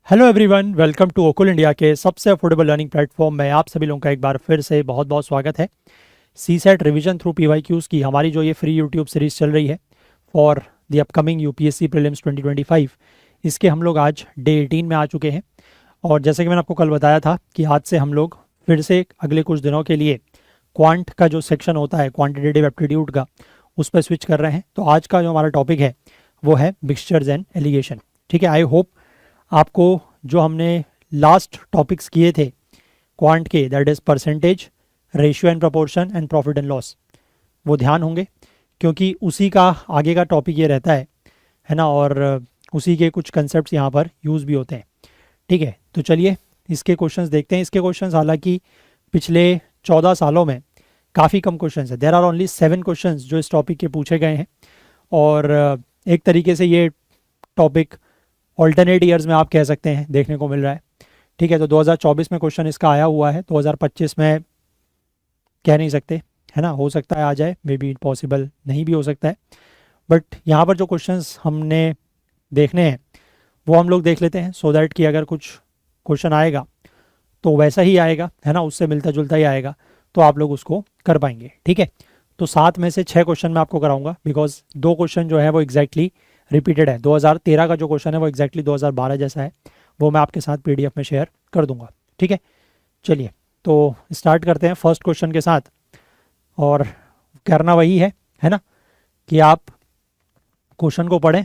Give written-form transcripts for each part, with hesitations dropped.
Hello everyone, welcome to Okul India के सबसे affordable learning platform में आप सभी लोगों का एक बार फिर से बहुत बहुत स्वागत है। सी सेट रिविजन थ्रू पीवाईक्यूज़ की हमारी जो ये फ्री यूट्यूब सीरीज़ चल रही है for the upcoming UPSC prelims 2025, इसके हम लोग आज डे 18 में आ चुके हैं। और जैसे कि मैंने आपको कल बताया था कि आज से हम लोग फिर से अगले कुछ दिनों के लिए क्वांट का जो सेक्शन होता है क्वान्टिटेटिव एप्टीट्यूड का, उस पर स्विच कर रहे हैं। तो आज का जो हमारा टॉपिक है वो है मिक्सचर्स एंड एलिगेशन। ठीक है, आई होप आपको जो हमने लास्ट टॉपिक्स किए थे क्वांट के, that is percentage, ratio and proportion and profit and loss, वो ध्यान होंगे क्योंकि उसी का आगे का टॉपिक ये रहता है ना। और उसी के कुछ कंसेप्ट यहाँ पर यूज़ भी होते हैं। ठीक है, तो चलिए इसके क्वेश्चंस देखते हैं। इसके क्वेश्चंस हालांकि पिछले 14 सालों में काफ़ी कम क्वेश्चंस है। देयर आर ओनली 7 क्वेश्चंस जो इस टॉपिक के पूछे गए हैं। और एक तरीके से ये टॉपिक ऑल्टरनेट ईयर्स में आप कह सकते हैं देखने को मिल रहा है। ठीक है, तो 2024 में क्वेश्चन इसका आया हुआ है, 2025 में कह नहीं सकते, है ना। हो सकता है आ जाए, मे बी पॉसिबल नहीं भी हो सकता है। बट यहाँ पर जो क्वेश्चंस हमने देखने हैं वो हम लोग देख लेते हैं, सो दैट कि अगर कुछ क्वेश्चन आएगा तो वैसा ही आएगा, है ना, उससे मिलता जुलता ही आएगा, तो आप लोग उसको कर पाएंगे। ठीक है, तो 7 में से 6 क्वेश्चन मैं आपको कराऊंगा, बिकॉज 2 क्वेश्चन जो है वो एग्जैक्टली रिपीटेड है। 2013 का जो क्वेश्चन है वो एग्जैक्टली 2012 जैसा है, वो मैं आपके साथ पीडीएफ में शेयर कर दूंगा। ठीक है, चलिए तो स्टार्ट करते हैं फर्स्ट क्वेश्चन के साथ। और करना वही है ना, कि आप क्वेश्चन को पढ़ें,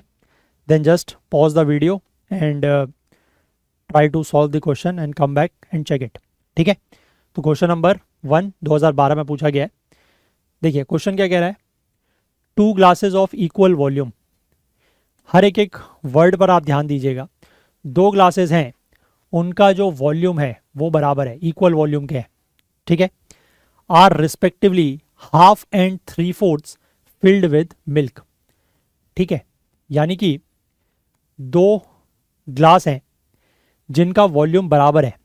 then just pause the video and try to solve the question and come back and check it. ठीक है, तो क्वेश्चन नंबर 1 2012 में पूछा गया है। देखिए क्वेश्चन क्या कह रहा है, 2 ग्लासेस ऑफ इक्वल वॉल्यूम। हर एक वर्ड पर आप ध्यान दीजिएगा। 2 ग्लासेस हैं, उनका जो वॉल्यूम है वो बराबर है, इक्वल वॉल्यूम के हैं। ठीक है, are respectively half and 3/4 filled with milk. ठीक है, यानी कि 2 ग्लास हैं जिनका वॉल्यूम बराबर है।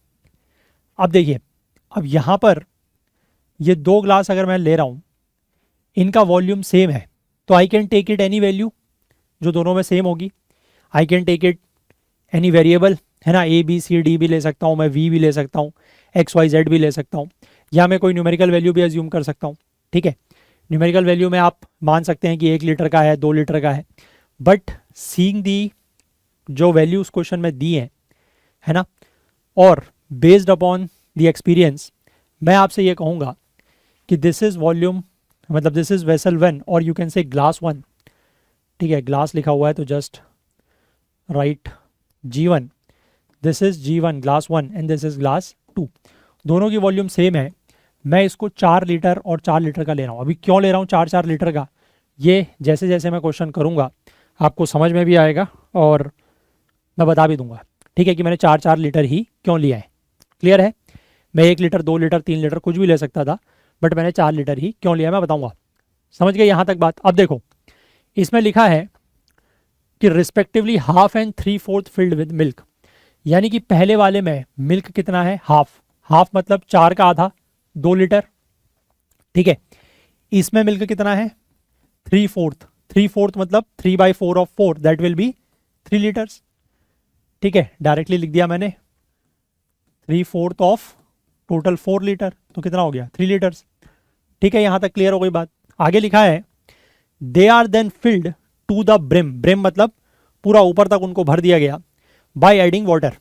अब देखिए, अब यहाँ पर ये 2 ग्लास अगर मैं ले रहा हूँ, इनका वॉल्यूम सेम है, तो I can take it any value जो दोनों में सेम होगी। I can take it any variable, है ना, ए बी सी डी भी ले सकता हूँ मैं, वी भी ले सकता हूँ, एक्स वाई जेड भी ले सकता हूँ, या मैं कोई न्यूमेरिकल वैल्यू भी एज्यूम कर सकता हूँ। ठीक है, न्यूमेरिकल वैल्यू में आप मान सकते हैं कि 1 लीटर का है, 2 लीटर का है। बट सीइंग दी जो वैल्यू उस क्वेश्चन में दी है ना, और बेस्ड अपॉन द एक्सपीरियंस, मैं आपसे ये कहूँगा कि दिस इज़ वॉल्यूम, मतलब दिस इज़ वेसल 1 और यू कैन से ग्लास 1। ठीक है, ग्लास लिखा हुआ है तो just right G1, this is G1 glass 1 and this is glass 2। दोनों की वॉल्यूम सेम है। मैं इसको 4 लीटर और 4 लीटर का ले रहा हूँ। अभी क्यों ले रहा हूँ 4-4 लीटर का, ये जैसे जैसे मैं क्वेश्चन करूँगा आपको समझ में भी आएगा और मैं बता भी दूंगा। ठीक है, कि मैंने 4-4 लीटर ही क्यों लिया है। क्लियर है, मैं 1 लीटर 2 लीटर 3 लीटर कुछ भी ले सकता था, बट मैंने 4 लीटर ही क्यों लिया है मैं बताऊँगा। समझ गए यहाँ तक बात। अब देखो, इसमें लिखा है कि respectively half and 3/4 filled with milk, यानी कि पहले वाले में मिल्क कितना है, हाफ। हाफ मतलब 4 का आधा, 2 लीटर। ठीक है, इसमें मिल्क कितना है, 3/4। 3/4 मतलब 3/4 of 4, that will B 3 litres. ठीक है, डायरेक्टली लिख दिया मैंने, 3/4 ऑफ टोटल 4 लीटर, तो कितना हो गया, 3 लीटर्स। ठीक है, यहां तक क्लियर हो गई बात। आगे लिखा है they are then filled to the brim. Brim मतलब पूरा ऊपर तक उनको भर दिया गया बाय एडिंग वाटर।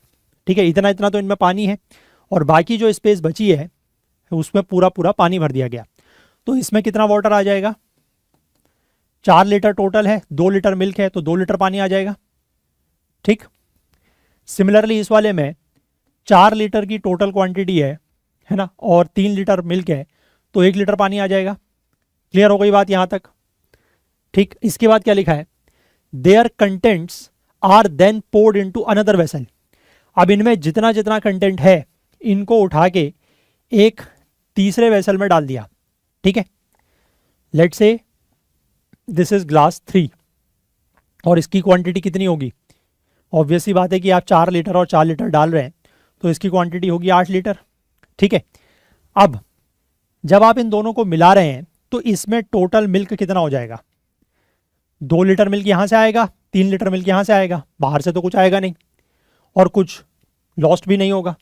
ठीक है, इतना इतना तो इनमें पानी है और बाकी जो स्पेस बची है उसमें पूरा पूरा पानी भर दिया गया। तो इसमें कितना वाटर आ जाएगा, 4 लीटर टोटल है, 2 लीटर मिल्क है, तो 2 लीटर पानी आ जाएगा। ठीक, सिमिलरली इस वाले में 4 लीटर की टोटल क्वांटिटी है ना, और 3 लीटर मिल्क है, तो 1 लीटर पानी आ जाएगा। क्लियर हो गई बात यहां तक। ठीक, इसके बाद क्या लिखा है, their contents are then poured into another vessel. अब इनमें जितना जितना कंटेंट है इनको उठा के एक तीसरे वेसल में डाल दिया। ठीक है, let's say this is glass 3 और इसकी क्वांटिटी कितनी होगी, ऑब्वियसली बात है कि आप 4 लीटर और 4 लीटर डाल रहे हैं, तो इसकी क्वांटिटी होगी 8 लीटर। ठीक है, अब जब आप इन दोनों को मिला रहे हैं तो इसमें टोटल मिल्क कितना हो जाएगा, 2 लीटर मिल्क यहां से आएगा, 3 लीटर मिल्क यहां से आएगा, बाहर से तो कुछ आएगा नहीं। और कुछ लॉस्ट भी नहीं होगा,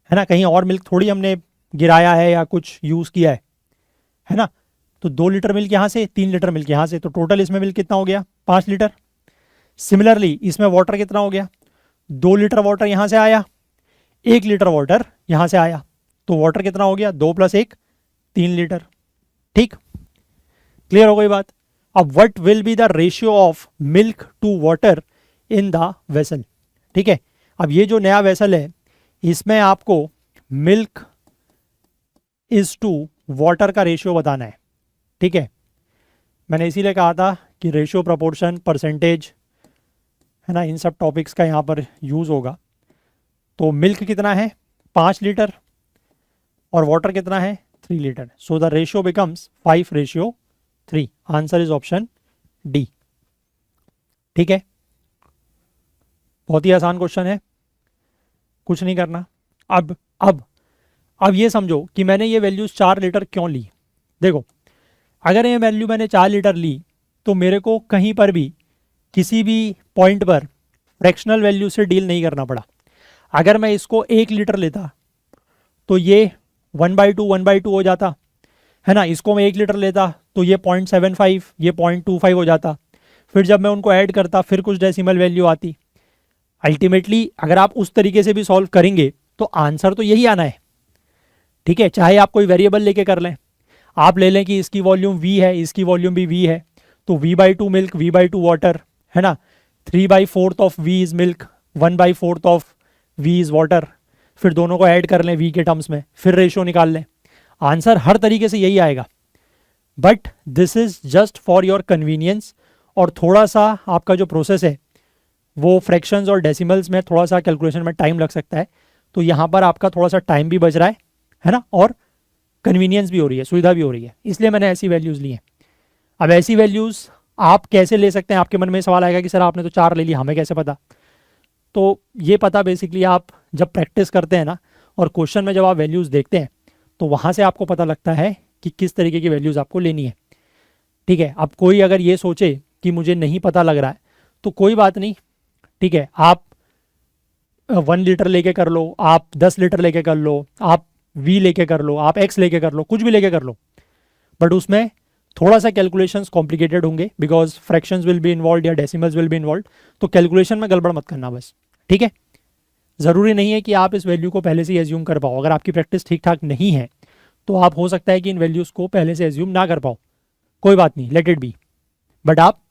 है ना। कहीं और मिल्क थोड़ी हमने गिराया है या कुछ यूज़ किया है ना। तो 2 लीटर मिल्क यहाँ से, 3 लीटर मिल्क यहाँ से, तो टोटल इसमें मिल्क कितना हो गया, 5 लीटर। सिमिलरली इसमें वाटर कितना हो गया, 2 लीटर वाटर यहाँ से आया, 1 लीटर वाटर यहाँ से आया, तो वाटर कितना हो गया, 2 + 1 3 लीटर। ठीक, क्लियर हो गई बात। अब what will be the ratio of milk to water in the vessel. ठीक है, अब ये जो नया वेसल है इसमें आपको मिल्क इज टू वाटर का रेशियो बताना है। ठीक है, मैंने इसीलिए कहा था कि रेशियो, प्रोपोर्शन, परसेंटेज, है ना, इन सब टॉपिक्स का यहाँ पर यूज़ होगा। तो मिल्क कितना है, 5 लीटर, और वाटर कितना है, 3 litre. So the ratio becomes 5:3। Answer is option D. ठीक है, बहुत ही आसान क्वेश्चन है, कुछ नहीं करना। अब ये समझो कि मैंने ये वैल्यूज 4 लीटर क्यों ली। देखो, अगर ये वैल्यू मैंने 4 लीटर ली तो मेरे को कहीं पर भी किसी भी पॉइंट पर फ्रैक्शनल वैल्यू से डील नहीं करना पड़ा। अगर मैं इसको 1 लीटर लेता तो ये 1/2 1/2 हो जाता, है ना। इसको मैं 1 लीटर लेता तो ये 0.75, ये 0.25 हो जाता। फिर जब मैं उनको ऐड करता फिर कुछ डेसिमल वैल्यू आती। अल्टीमेटली अगर आप उस तरीके से भी सॉल्व करेंगे तो आंसर तो यही आना है। ठीक है, चाहे आप कोई वेरिएबल लेके कर लें, आप ले लें कि इसकी वॉल्यूम v है, इसकी वॉल्यूम भी v है, तो v/2 मिल्क, v/2 वाटर, है ना। 3/4 of v is milk, 1/4 of v is water. फिर दोनों को ऐड कर लें v के टर्म्स में, फिर रेशियो निकाल लें, आंसर हर तरीके से यही आएगा। But this is just for your convenience, और थोड़ा सा आपका जो प्रोसेस है वो फ्रैक्शंस और डेसिमल्स में थोड़ा सा कैलकुलेशन में टाइम लग सकता है, तो यहाँ पर आपका थोड़ा सा टाइम भी बच रहा है ना, और कन्वीनियंस भी हो रही है, सुविधा भी हो रही है, इसलिए मैंने ऐसी वैल्यूज़ ली हैं। अब ऐसी वैल्यूज़ आप कैसे ले सकते हैं, आपके मन में सवाल आएगा कि सर आपने तो 4 ले ली, हमें कैसे पता। तो ये पता बेसिकली आप जब प्रैक्टिस करते हैं ना, और क्वेश्चन में जब आप वैल्यूज़ देखते हैं तो वहाँ से आपको पता लगता है कि किस तरीके की वैल्यूज़ आपको लेनी है। ठीक है, अब कोई अगर ये सोचे कि मुझे नहीं पता लग रहा है तो कोई बात नहीं। ठीक है, आप 1 लीटर लेके कर लो, आप 10 लीटर लेके कर लो, आप v लेके कर लो, आप x लेके कर लो, कुछ भी लेके कर लो, बट उसमें थोड़ा सा कैलकुलेशंस कॉम्प्लिकेटेड होंगे, because fractions will be involve या डेसिमल्स विल बी इन्वॉल्व। तो कैलकुलेशन में गड़बड़ मत करना बस। ठीक है, ज़रूरी नहीं है कि आप इस वैल्यू को पहले से ही एज्यूम कर पाओ। अगर आपकी प्रैक्टिस ठीक ठाक नहीं है तो आप हो सकता है कि इन वैल्यूज़ को पहले से एज्यूम ना कर पाओ, कोई बात नहीं, लेट इट बी। बट आप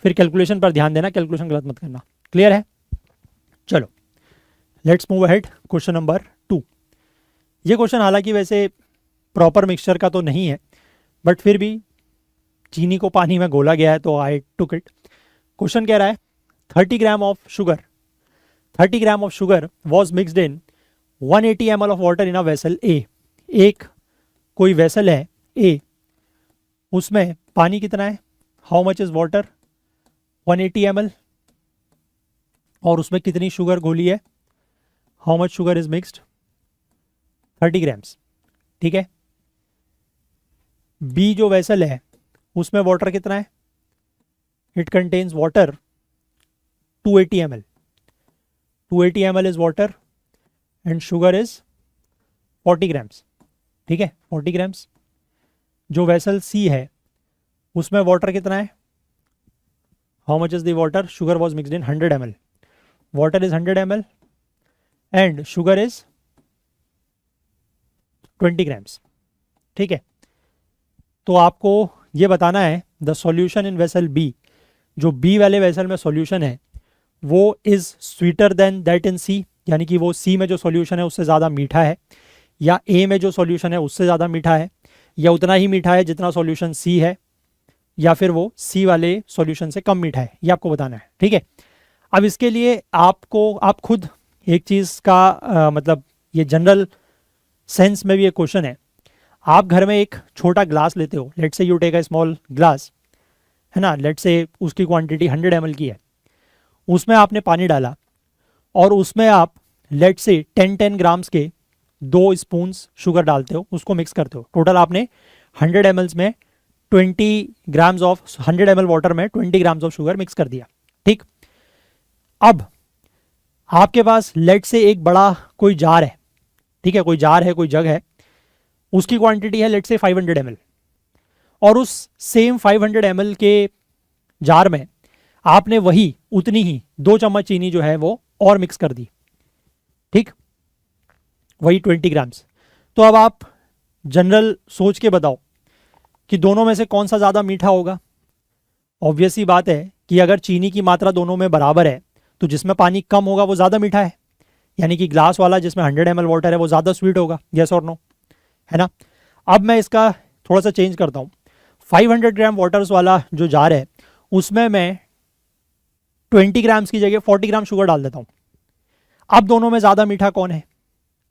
फिर कैलकुलेशन पर ध्यान देना, कैलकुलेशन गलत मत करना। क्लियर है, चलो let's move ahead. Question number 2। ये क्वेश्चन हालांकि वैसे प्रॉपर मिक्सचर का तो नहीं है, बट फिर भी चीनी को पानी में घोला गया है तो आई टुक इट। क्वेश्चन कह रहा है 30 gram of sugar, 30 gram of sugar was mixed in 180 ml of water in a vessel A. एक कोई वेसल है ए, उसमें पानी कितना है, how much is water, 180 ml, और उसमें कितनी शुगर घोली है, how much sugar is mixed, 30 grams. ठीक है, बी जो वेसल है उसमें वाटर कितना है, it contains water 280 ml, 280 ml is water and sugar is 40 grams. ठीक है, 40 ग्राम्स। जो वेसल सी है उसमें वाटर कितना है, how much is the water, sugar was mixed in 100 ml, water is 100 ml and sugar is 20 grams. ठीक है, तो आपको ये बताना है the solution in vessel B, जो बी वाले वेसल में सॉल्यूशन है वो is sweeter than that in C, यानी कि वो सी में जो सॉल्यूशन है उससे ज़्यादा मीठा है, या ए में जो सॉल्यूशन है उससे ज़्यादा मीठा है, या उतना ही मीठा है जितना सॉल्यूशन सी है, या फिर वो सी वाले सॉल्यूशन से कम मीठा है, ये आपको बताना है। ठीक है, अब इसके लिए आप खुद एक चीज़ का मतलब ये जनरल सेंस में भी एक क्वेश्चन है। आप घर में एक छोटा ग्लास लेते हो, let's say you take a small glass, है ना, लेट्स से उसकी क्वांटिटी 100 ml की है, उसमें आपने पानी डाला और उसमें आप लेट्स से 10 ग्राम्स के 2 स्पून्स शुगर डालते हो, उसको मिक्स करते हो। टोटल आपने 100 ml में 20 ग्राम्स ऑफ 100 ml वाटर में 20 ग्राम्स ऑफ शुगर मिक्स कर दिया। ठीक, अब आपके पास लेट से एक बड़ा कोई जार है, ठीक है, कोई जार है, कोई जग है, उसकी क्वांटिटी है लेट से 500 ml, और उस सेम 500 ml के जार में आपने वही उतनी ही 2 चम्मच चीनी जो है वो और मिक्स कर दी, ठीक, वही 20 ग्राम्स। तो अब आप जनरल सोच के बताओ कि दोनों में से कौन सा ज़्यादा मीठा होगा। ऑब्वियस ही बात है कि अगर चीनी की मात्रा दोनों में बराबर है तो जिसमें पानी कम होगा वो ज़्यादा मीठा है, यानी कि ग्लास वाला जिसमें 100 ml वाटर है वो ज़्यादा स्वीट होगा, यस और नो, है ना। अब मैं इसका थोड़ा सा चेंज करता हूँ। 500 ग्राम वाटर्स वाला जो जार है उसमें मैं 20 ग्राम्स की जगह 40 ग्राम शुगर डाल देता हूँ। अब दोनों में ज़्यादा मीठा कौन है?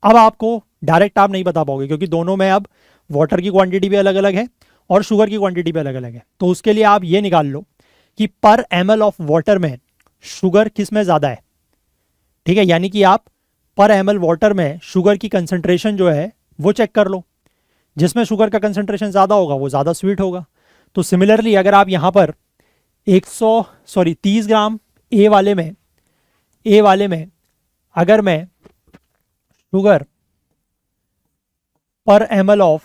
अब आपको डायरेक्ट आप नहीं बता पाओगे, क्योंकि दोनों में अब वाटर की क्वांटिटी भी अलग अलग है और शुगर की क्वांटिटी भी अलग अलग है। तो उसके लिए आप ये निकाल लो कि पर ml ऑफ वाटर में शुगर किस में ज़्यादा है, ठीक है, यानी कि आप पर ml वाटर में शुगर की कंसंट्रेशन जो है वो चेक कर लो। जिसमें शुगर का कंसंट्रेशन ज़्यादा होगा वो ज़्यादा स्वीट होगा। तो सिमिलरली अगर आप यहाँ पर 30 ग्राम ए वाले में अगर मैं शुगर पर ml ऑफ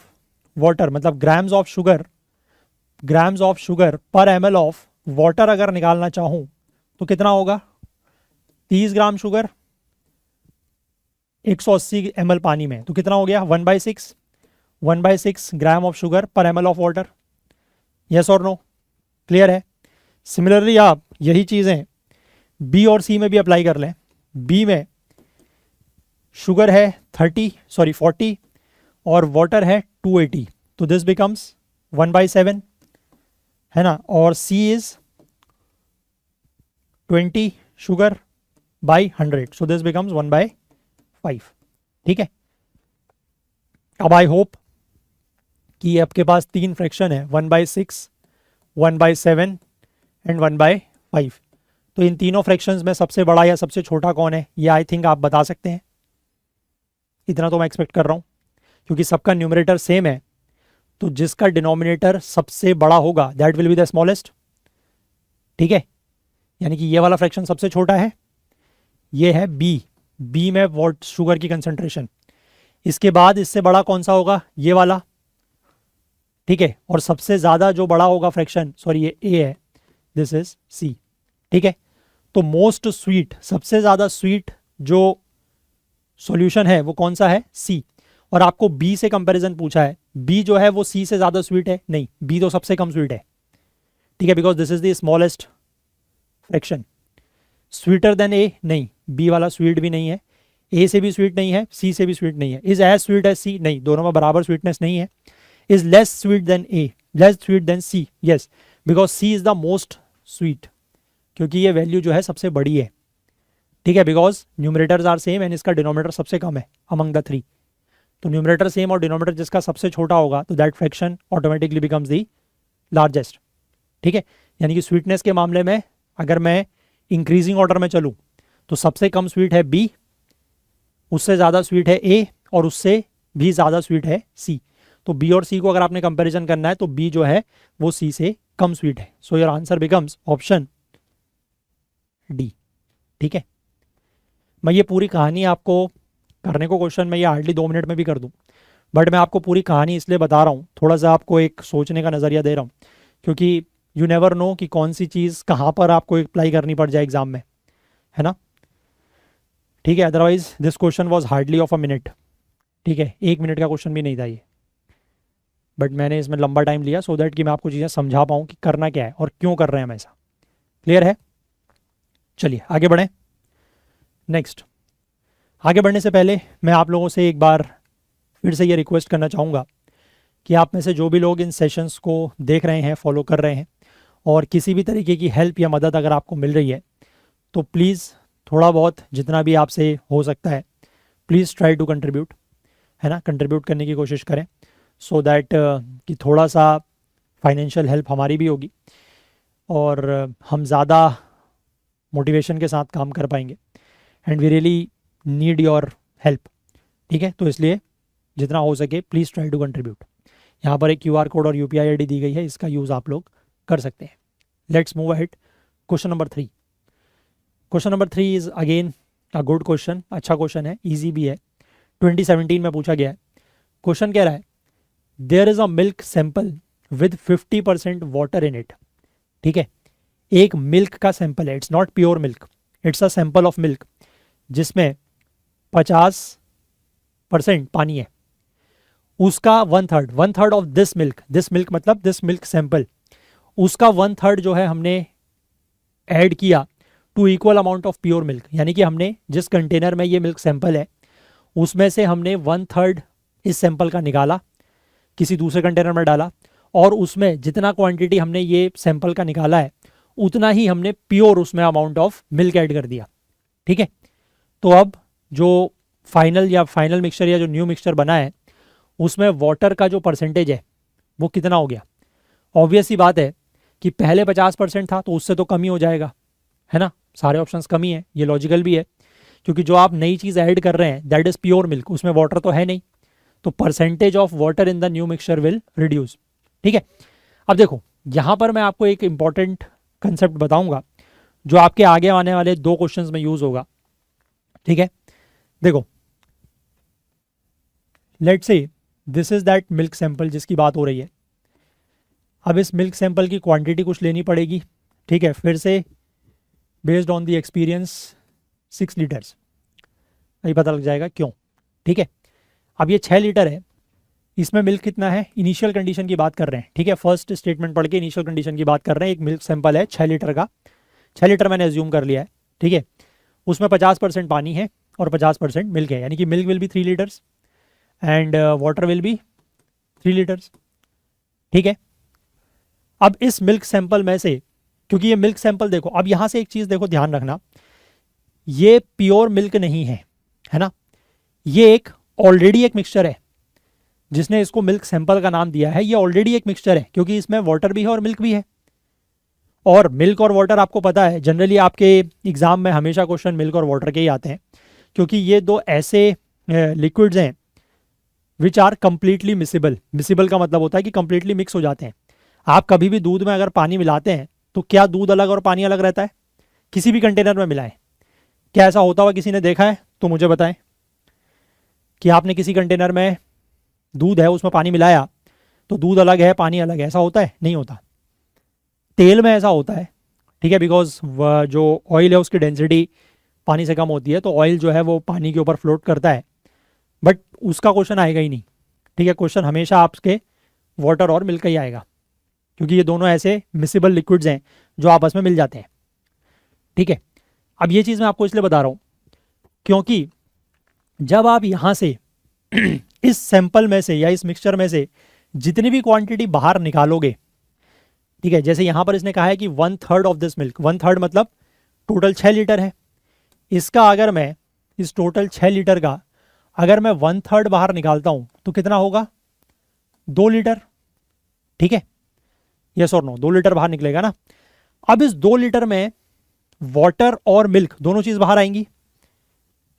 वाटर, मतलब ग्राम्स ऑफ शुगर पर ml ऑफ वाटर अगर निकालना चाहूं तो कितना होगा? 30 ग्राम शुगर 180 ml पानी में, तो कितना हो गया? 1/6 ग्राम ऑफ शुगर पर ml ऑफ वाटर, यस और नो, क्लियर है। सिमिलरली आप यही चीज़ें बी और सी में भी अप्लाई कर लें। बी में शुगर है 40 और वाटर है 280, तो दिस बिकम्स 1/7, है ना। और C is 20 sugar by 100, so this becomes 1/5, ठीक है। अब आई होप कि आपके पास 3 फ्रैक्शन है, 1/6, 1/7 एंड 1/5। तो इन तीनों फ्रैक्शंस में सबसे बड़ा या सबसे छोटा कौन है, ये आई थिंक आप बता सकते हैं। इतना तो मैं एक्सपेक्ट कर रहा हूँ, क्योंकि सबका न्यूमरेटर सेम है, तो जिसका डिनोमिनेटर सबसे बड़ा होगा that will be the smallest, ठीक है। यानी कि ये वाला फ्रैक्शन सबसे छोटा है, ये है बी में वॉट शुगर की कंसंट्रेशन। इसके बाद इससे बड़ा कौन सा होगा? ये वाला, ठीक है। और सबसे ज़्यादा जो बड़ा होगा फ्रैक्शन, सॉरी ये ए है, दिस इज सी, ठीक है। तो मोस्ट स्वीट, सबसे ज़्यादा स्वीट जो सॉल्यूशन है वो कौन सा है? सी। और आपको बी से कंपैरिजन पूछा है, बी जो है वो सी से ज़्यादा स्वीट है? नहीं, बी तो सबसे कम स्वीट है, ठीक है, because this is the smallest fraction. Sweeter then A? नहीं, बी वाला स्वीट भी नहीं है, ए से भी स्वीट नहीं है, सी से भी स्वीट नहीं है। Is as sweet as C? नहीं, दोनों में बराबर स्वीटनेस नहीं है। Is less sweet than A? Less sweet than C? Yes, because C is the most sweet, क्योंकि ये वैल्यू जो है सबसे बड़ी है, ठीक है, because numerators are same and इसका डिनोमिनेटर सबसे कम है अमंग द 3। तो न्यूमरेटर सेम और डिनोमिनेटर जिसका सबसे छोटा होगा तो that fraction automatically becomes the largest, ठीक है। यानी कि स्वीटनेस के मामले में अगर मैं इंक्रीजिंग ऑर्डर में चलूँ तो सबसे कम स्वीट है बी, उससे ज़्यादा स्वीट है ए, और उससे भी ज़्यादा स्वीट है सी। तो बी और सी को अगर आपने कंपैरिजन करना है तो बी जो है वो सी से कम स्वीट है। So your answer becomes option D, ठीक है। मैं ये पूरी कहानी आपको करने को क्वेश्चन में ये हार्डली 2 मिनट में भी कर दूं, बट मैं आपको पूरी कहानी इसलिए बता रहा हूँ, थोड़ा सा आपको एक सोचने का नज़रिया दे रहा हूँ, क्योंकि यू नेवर नो कि कौन सी चीज़ कहाँ पर आपको अप्लाई करनी पड़ जाए एग्जाम में, है ना, ठीक है। Otherwise this question was hardly of a minute, ठीक है, 1 मिनट का क्वेश्चन भी नहीं था ये, बट मैंने इसमें लंबा टाइम लिया सो दैट कि मैं आपको चीज़ें समझा पाऊँ कि करना क्या है और क्यों कर रहे हैं हम ऐसा। क्लियर है? चलिए आगे बढ़ें। नेक्स्ट, आगे बढ़ने से पहले मैं आप लोगों से एक बार फिर से ये रिक्वेस्ट करना चाहूँगा कि आप में से जो भी लोग इन सेशंस को देख रहे हैं, फॉलो कर रहे हैं, और किसी भी तरीके की हेल्प या मदद अगर आपको मिल रही है तो प्लीज़ थोड़ा बहुत जितना भी आपसे हो सकता है प्लीज़ ट्राई टू कंट्रीब्यूट, है ना, कंट्रीब्यूट करने की कोशिश करें सो दैट कि थोड़ा सा फाइनेंशियल हेल्प हमारी भी होगी और हम ज़्यादा मोटिवेशन के साथ काम कर पाएंगे, and we really need your help, ठीक है। तो इसलिए जितना हो सके प्लीज़ ट्राई टू कंट्रीब्यूट। यहाँ पर एक QR कोड और UPI ID दी गई है, इसका यूज़ आप लोग कर सकते हैं। Let's move ahead. Question number 3 is again a good question, अच्छा क्वेश्चन है, इजी भी है, 2017 में पूछा गया है। क्वेश्चन कह रहा है there is a milk sample with 50% water in it. ठीक है, एक मिल्क का सैंपल है, it's not pure milk, it's a sample of milk जिसमें 50% पानी है। उसका one third of this milk मतलब दिस मिल्क सैंपल, उसका वन थर्ड जो है हमने ऐड किया to equal amount of pure milk, यानी कि हमने जिस कंटेनर में ये मिल्क सैंपल है उसमें से हमने वन थर्ड इस सैंपल का निकाला, किसी दूसरे कंटेनर में डाला, और उसमें जितना क्वांटिटी हमने ये सैंपल का निकाला है उतना ही हमने प्योर उसमें अमाउंट ऑफ मिल्क ऐड कर दिया। ठीक है, तो अब जो फाइनल मिक्सचर या जो न्यू मिक्सचर बना है उसमें वाटर का जो परसेंटेज है वो कितना हो गया। ऑब्वियस सी बात है कि पहले 50% था तो उससे तो कम ही हो जाएगा, है ना, सारे ऑप्शंस कम ही है, ये लॉजिकल भी है, क्योंकि जो आप नई चीज़ ऐड कर रहे हैं दैट इज़ प्योर मिल्क, उसमें वाटर तो है नहीं, तो percentage of water in the new mixture will reduce. ठीक है, अब देखो यहाँ पर मैं आपको एक इंपॉर्टेंट कंसेप्ट बताऊंगा जो आपके आगे आने वाले 2 क्वेश्चंस में यूज होगा। ठीक है, देखो let's say this is that milk sample जिसकी बात हो रही है। अब इस मिल्क सैंपल की क्वांटिटी कुछ लेनी पड़ेगी। ठीक है, फिर से based on the experience 6 litres, अभी पता लग जाएगा क्यों। ठीक है, अब ये 6 लीटर है, इसमें मिल्क कितना है, इनिशियल कंडीशन की बात कर रहे हैं। ठीक है, फर्स्ट स्टेटमेंट पढ़ के इनिशियल कंडीशन की बात कर रहे हैं। एक मिल्क सैंपल है 6 लीटर का, 6 लीटर मैंने एज्यूम कर लिया है। ठीक है, उसमें 50% पानी है और 50% मिल्क है, यानी कि milk will be 3 litres and water will be 3 litres. ठीक है, अब इस मिल्क सैंपल में से, क्योंकि ये मिल्क सैंपल देखो, अब यहाँ से एक चीज़ देखो ध्यान रखना, ये प्योर मिल्क नहीं है ना, ये एक ऑलरेडी एक मिक्सचर है, जिसने इसको मिल्क सैंपल का नाम दिया है, ये ऑलरेडी एक मिक्सचर है, क्योंकि इसमें वाटर भी है और मिल्क भी है। और मिल्क और वाटर आपको पता है जनरली आपके एग्जाम में हमेशा क्वेश्चन मिल्क और वाटर के ही आते हैं, क्योंकि ये दो ऐसे लिक्विड्स हैं which are completely miscible. Miscible का मतलब होता है कि कंप्लीटली मिक्स हो जाते हैं। आप कभी भी दूध में अगर पानी मिलाते हैं तो क्या दूध अलग और पानी अलग रहता है? किसी भी कंटेनर में मिलाएं, क्या ऐसा होता हुआ किसी ने देखा है? तो मुझे बताएं कि आपने किसी कंटेनर में दूध है उसमें पानी मिलाया तो दूध अलग है पानी अलग है, ऐसा होता है? नहीं होता। तेल में ऐसा होता है, ठीक है, बिकॉज जो ऑयल है उसकी डेंसिटी पानी से कम होती है, तो ऑयल जो है वो पानी के ऊपर फ्लोट करता है, बट उसका क्वेश्चन आएगा ही नहीं। ठीक है, क्वेश्चन हमेशा आपके वाटर और मिल्क का ही आएगा, क्योंकि ये दोनों ऐसे मिसिबल लिक्विड्स हैं जो आपस में मिल जाते हैं। ठीक है, अब ये चीज़ मैं आपको इसलिए बता रहा हूँ क्योंकि जब आप यहाँ से इस सैंपल में से या इस मिक्सचर में से जितनी भी क्वांटिटी बाहर निकालोगे, ठीक है, जैसे यहाँ पर इसने कहा है कि 1/3 ऑफ दिस मिल्क, 1/3 मतलब टोटल 6 लीटर है, इसका अगर मैं इस टोटल 6 लीटर का अगर मैं 1/3 बाहर निकालता हूँ तो कितना होगा? 2 लीटर। ठीक है, यस और नो, 2 लीटर बाहर निकलेगा ना। अब इस 2 लीटर में वाटर और मिल्क दोनों चीज़ बाहर आएंगी,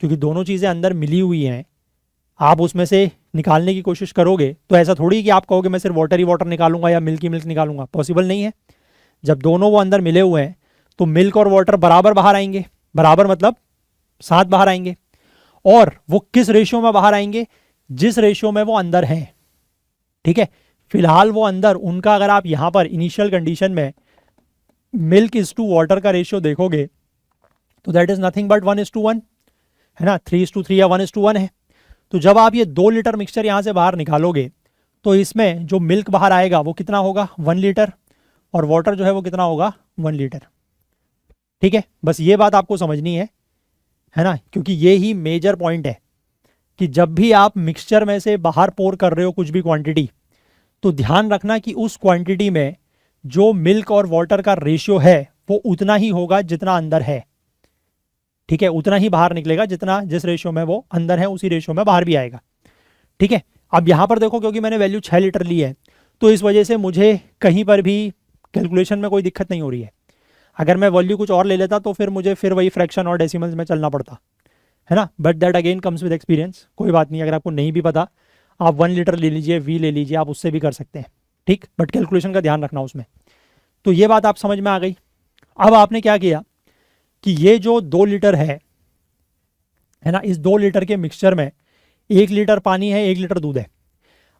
क्योंकि दोनों चीज़ें अंदर मिली हुई हैं। आप उसमें से निकालने की कोशिश करोगे तो ऐसा थोड़ी है कि आप कहोगे मैं सिर्फ वाटर ही वाटर निकालूंगा या मिल्क ही मिल्क निकालूंगा, पॉसिबल नहीं है। जब दोनों वो अंदर मिले हुए हैं तो मिल्क और वाटर बराबर बाहर आएंगे, बराबर मतलब साथ बाहर आएंगे, और वो किस रेशियो में बाहर आएंगे? जिस रेशियो में वो अंदर हैं। ठीक है, फिलहाल वो अंदर उनका, अगर आप यहाँ पर इनिशियल कंडीशन में मिल्क इज टू वाटर का रेशियो देखोगे तो दैट इज नथिंग बट 1:1, है ना, 3:3 या 1:1 है। तो जब आप ये 2 लीटर मिक्सचर यहाँ से बाहर निकालोगे तो इसमें जो मिल्क बाहर आएगा वो कितना होगा? 1 लीटर, और वाटर जो है वो कितना होगा? 1 लीटर। ठीक है, बस ये बात आपको समझनी है ना, क्योंकि ये ही मेजर पॉइंट है कि जब भी आप मिक्सचर में से बाहर पोर कर रहे हो कुछ भी क्वांटिटी, तो ध्यान रखना कि उस क्वांटिटी में जो मिल्क और वाटर का रेशियो है वो उतना ही होगा जितना अंदर है। ठीक है, उतना ही बाहर निकलेगा जितना, जिस रेशियो में वो अंदर है उसी रेशियो में बाहर भी आएगा। ठीक है, अब यहाँ पर देखो क्योंकि मैंने वैल्यू 6 लीटर ली है तो इस वजह से मुझे कहीं पर भी कैलकुलेशन में कोई दिक्कत नहीं हो रही है। अगर मैं वैल्यू कुछ और ले लेता तो फिर मुझे फिर वही फ्रैक्शन और डेसिमल्स में चलना पड़ता, है ना, but that again comes with experience. कोई बात नहीं, अगर आपको नहीं भी पता आप 1 लीटर ले लीजिए, वी ले लीजिए, आप उससे भी कर सकते हैं। ठीक, बट कैलकुलेशन का ध्यान रखना उसमें। तो ये बात आप समझ में आ गई। अब आपने क्या किया कि ये जो 2 लीटर है है ना। इस 2 लीटर के मिक्सचर में 1 लीटर पानी है, 1 लीटर दूध है।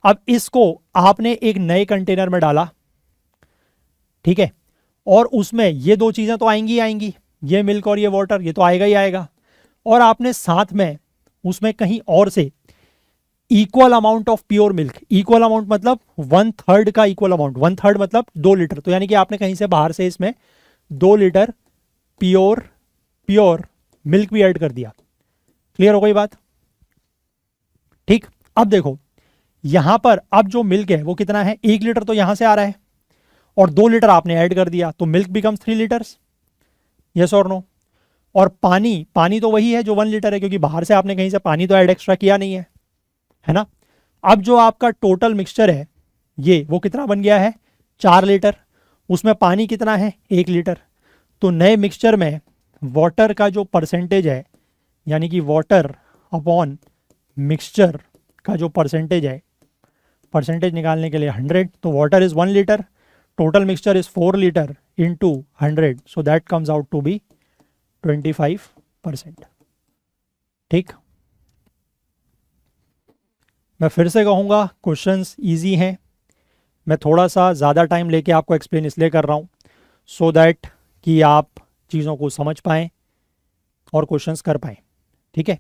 अब इसको आपने एक नए कंटेनर में डाला, ठीक है, और उसमें ये 2 चीजें तो आएंगी ही आएंगी, ये मिल्क और ये वाटर, ये तो आएगा ही आएगा। और आपने साथ में उसमें कहीं और से equal amount of pure milk, equal amount मतलब 1/3 का इक्वल अमाउंट, 1/3 मतलब 2 लीटर, तो यानी कि आपने कहीं से बाहर से इसमें 2 लीटर प्योर मिल्क भी ऐड कर दिया। क्लियर हो गई बात? ठीक। अब देखो यहां पर अब जो मिल्क है वो कितना है, 1 लीटर तो यहां से आ रहा है और 2 लीटर आपने ऐड कर दिया, तो मिल्क बिकम्स 3 लीटर्स, यस और नो। और पानी तो वही है जो 1 लीटर है, क्योंकि बाहर से आपने कहीं से पानी तो ऐड एक्स्ट्रा किया नहीं है ना। अब जो आपका टोटल मिक्सचर है ये वो कितना बन गया है, 4 लीटर। उसमें पानी कितना है, 1 लीटर। तो नए मिक्सचर में वाटर का जो परसेंटेज है, यानी कि वाटर अपॉन मिक्सचर का जो परसेंटेज है, परसेंटेज निकालने के लिए 100, तो water is 1 litre, total mixture is 4 litre into 100, so that comes out to be 25%। ठीक। मैं फिर से कहूँगा क्वेश्चंस इजी हैं, मैं थोड़ा सा ज़्यादा टाइम लेके आपको एक्सप्लेन इसलिए कर रहा हूँ सो दैट कि आप चीज़ों को समझ पाएँ और क्वेश्चंस कर पाएँ। ठीक है,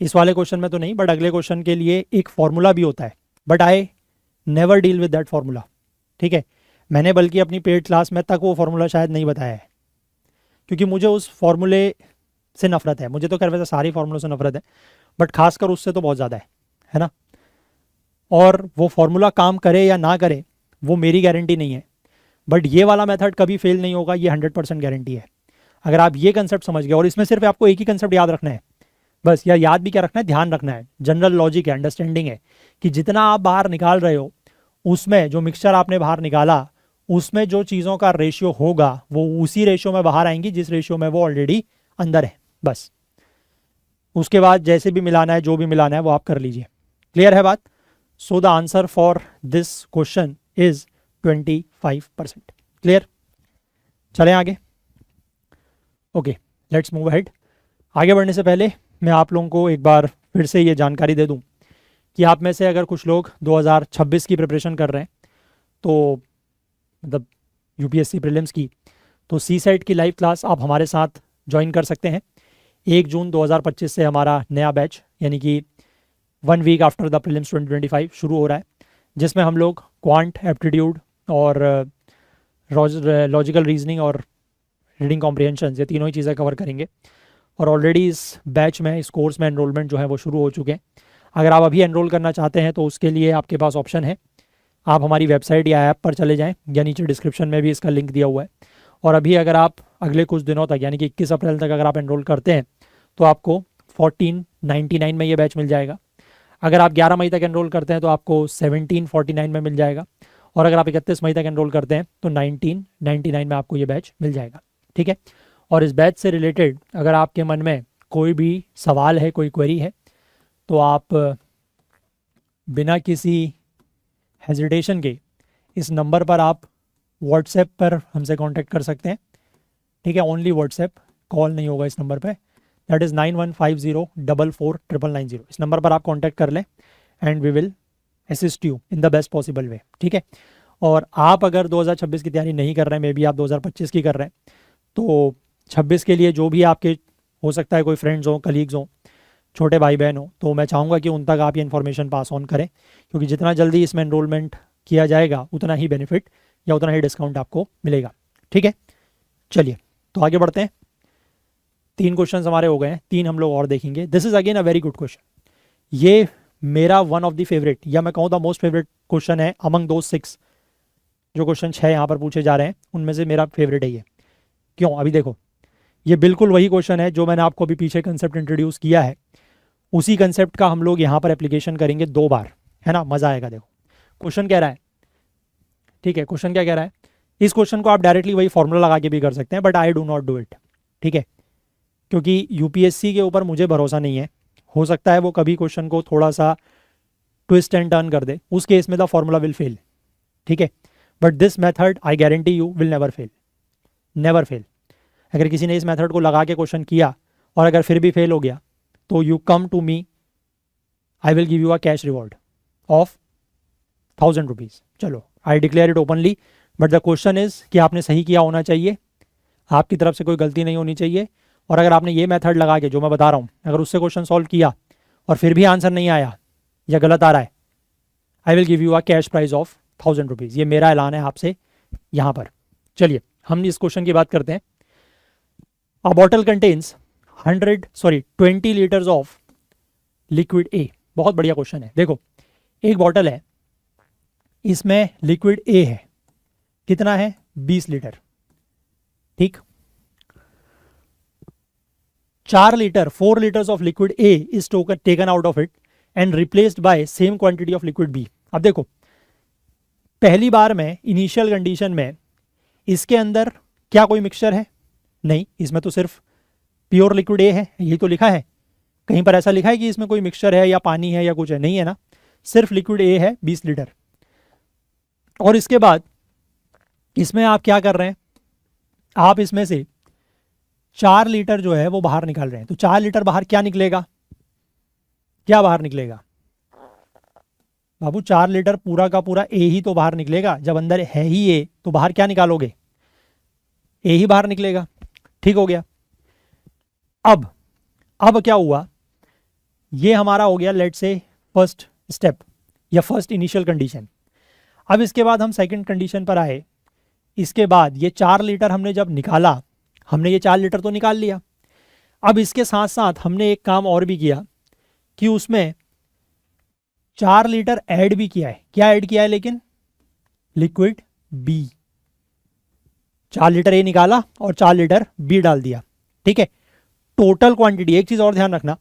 इस वाले क्वेश्चन में तो नहीं, बट अगले क्वेश्चन के लिए एक फॉर्मूला भी होता है, but I never deal with that formula. ठीक है, मैंने बल्कि अपनी पेड क्लास में तक वो फॉर्मूला शायद नहीं बताया है, क्योंकि मुझे उस फॉर्मूले से नफरत है। मुझे तो खैर वैसे सारी फॉर्मूलों से नफरत है, बट खासकर उससे तो बहुत ज़्यादा है ना। और वो फॉर्मूला काम करे या ना करे वो मेरी गारंटी नहीं है, बट ये वाला मेथड कभी फेल नहीं होगा, ये 100% गारंटी है। अगर आप ये कंसेप्ट समझ गए, और इसमें सिर्फ आपको एक ही कंसेप्ट याद रखना है बस, या याद भी क्या रखना है, ध्यान रखना है, जनरल लॉजिक है, अंडरस्टैंडिंग है कि जितना आप बाहर निकाल रहे हो उसमें जो मिक्सचर आपने बाहर निकाला उसमें जो चीज़ों का रेशियो होगा वो उसी रेशियो में बाहर आएंगी जिस रेशियो में वो ऑलरेडी अंदर है, बस। उसके बाद जैसे भी मिलाना है, जो भी मिलाना है वो आप कर लीजिए। क्लियर है बात? So the answer for this question is 25%। Clear? चलें आगे। Okay, let's move ahead. आगे बढ़ने से पहले मैं आप लोगों को एक बार फिर से ये जानकारी दे दूं कि आप में से अगर कुछ लोग 2026 की प्रिपरेशन कर रहे हैं, तो मतलब यूपीएससी प्रीलिम्स की, तो सी सेट की लाइव क्लास आप हमारे साथ ज्वाइन कर सकते हैं। 1 जून 2025 से हमारा नया बैच, यानी कि 1 वीक आफ्टर द प्रीलिम्स 2025 शुरू हो रहा है, जिसमें हम लोग क्वांट, एप्टीट्यूड और लॉजिकल रीजनिंग और रीडिंग कॉम्प्रिहेंशन, ये तीनों ही चीज़ें कवर करेंगे। और ऑलरेडी इस बैच में, इस कोर्स में एनरोलमेंट जो है वो शुरू हो चुके हैं। अगर आप अभी एनरोल करना चाहते हैं तो उसके लिए आपके पास ऑप्शन है, आप हमारी वेबसाइट या ऐप पर चले जाएं, या नीचे डिस्क्रिप्शन में भी इसका लिंक दिया हुआ है। और अभी अगर आप अगले कुछ दिनों तक, यानी कि 21 अप्रैल तक अगर आप एनरोल करते हैं तो आपको 1499 में ये बैच मिल जाएगा। अगर आप 11 मई तक एनरोल करते हैं तो आपको 1749 में मिल जाएगा। और अगर आप 31 मई तक एनरोल करते हैं तो 1999 में आपको ये बैच मिल जाएगा। ठीक है, और इस बैच से रिलेटेड अगर आपके मन में कोई भी सवाल है, कोई क्वेरी है, तो आप बिना किसी हेजिटेशन के इस नंबर पर आप व्हाट्सएप पर हमसे कांटेक्ट कर सकते हैं। ठीक है, ओनली व्हाट्सएप, कॉल नहीं होगा इस नंबर पे, दैट इज़ 9150449990। इस नंबर पर आप कांटेक्ट कर लें and we will assist you in the best possible way. ठीक है, और आप अगर 2026 की तैयारी नहीं कर रहे हैं, मे बी आप 2025 की कर रहे हैं, तो 26 के लिए जो भी आपके हो सकता है, कोई फ्रेंड्स हो, कलीग्स हो, छोटे भाई बहन हो, तो मैं चाहूँगा कि उन तक आप ये इन्फॉर्मेशन पास ऑन करें, क्योंकि जितना जल्दी इसमें एनरोलमेंट किया जाएगा उतना ही बेनिफिट या उतना ही डिस्काउंट आपको मिलेगा। ठीक है, चलिए तो आगे बढ़ते हैं। 3 क्वेश्चन हमारे हो गए हैं, 3 हम लोग और देखेंगे। This is again a very good question. ये मेरा वन ऑफ द फेवरेट, या मैं कहूँ द मोस्ट फेवरेट क्वेश्चन है अमंग दो 6 जो क्वेश्चन 6 यहाँ पर पूछे जा रहे हैं, उनमें से मेरा फेवरेट है ये। क्यों? अभी देखो, ये बिल्कुल वही क्वेश्चन है जो मैंने आपको अभी पीछे कंसेप्ट इंट्रोड्यूस किया है, उसी कंसेप्ट का हम लोग यहाँ पर एप्लीकेशन करेंगे 2 बार, है ना। मज़ा आएगा। देखो क्वेश्चन कह रहा है, ठीक है, क्वेश्चन क्या कह रहा है, इस क्वेश्चन को आप डायरेक्टली वही फॉर्मूला लगा के भी कर सकते हैं, but I do not do it. ठीक है, क्योंकि यूपीएससी के ऊपर मुझे भरोसा नहीं है, हो सकता है वो कभी क्वेश्चन को थोड़ा सा ट्विस्ट एंड टर्न कर दे, उस केस में द फॉर्मूला विल फेल। ठीक है, but this method I guarantee you will never fail, never fail. अगर किसी ने इस मेथड को लगा के क्वेश्चन किया और अगर फिर भी फेल हो गया तो you come to me, I will give you a cash reward of 1000 rupees. चलो, I declare it openly, but the question is कि आपने सही किया होना चाहिए, आपकी तरफ से कोई गलती नहीं होनी चाहिए। और अगर आपने ये मेथड लगा के जो मैं बता रहा हूँ, अगर उससे क्वेश्चन सॉल्व किया और फिर भी आंसर नहीं आया या गलत आ रहा है, I will give you a cash prize of 1000 rupees. ये मेरा ऐलान है आपसे यहाँ पर। चलिए हम इस क्वेश्चन की बात करते हैं। अ bottle contains 20 litres of liquid ए। बहुत बढ़िया क्वेश्चन है। देखो, एक बॉटल है, इसमें लिक्विड ए है, कितना है? 20 लीटर। ठीक, 4 litre 4 litres of liquid A is taken out of it and replaced by same quantity of liquid B. अब देखो, पहली बार में इनिशियल कंडीशन में इसके अंदर क्या कोई मिक्सचर है? नहीं, इसमें तो सिर्फ प्योर लिक्विड ए है, यही तो लिखा है। कहीं पर ऐसा लिखा है कि इसमें कोई मिक्सचर है या पानी है या कुछ है? नहीं है ना, सिर्फ लिक्विड ए है 20 लीटर। और इसके बाद इसमें आप क्या कर रहे हैं? आप इसमें से 4 लीटर जो है वो बाहर निकाल रहे हैं। तो 4 लीटर बाहर क्या निकलेगा? क्या बाहर निकलेगा बाबू? 4 लीटर पूरा का पूरा ए ही तो बाहर निकलेगा। जब अंदर है ही ए तो बाहर क्या निकालोगे? ए ही बाहर निकलेगा। ठीक हो गया। अब क्या हुआ? ये हमारा हो गया लेट से फर्स्ट स्टेप या फर्स्ट इनिशियल कंडीशन। अब इसके बाद हम सेकंड कंडीशन पर आए। इसके बाद ये 4 लीटर हमने जब निकाला, हमने ये 4 लीटर तो निकाल लिया। अब इसके साथ साथ हमने एक काम और भी किया कि उसमें 4 लीटर ऐड भी किया है। क्या ऐड किया है? लेकिन लिक्विड बी। 4 लीटर ए निकाला और 4 लीटर बी डाल दिया। ठीक है, टोटल क्वांटिटी, एक चीज और ध्यान रखना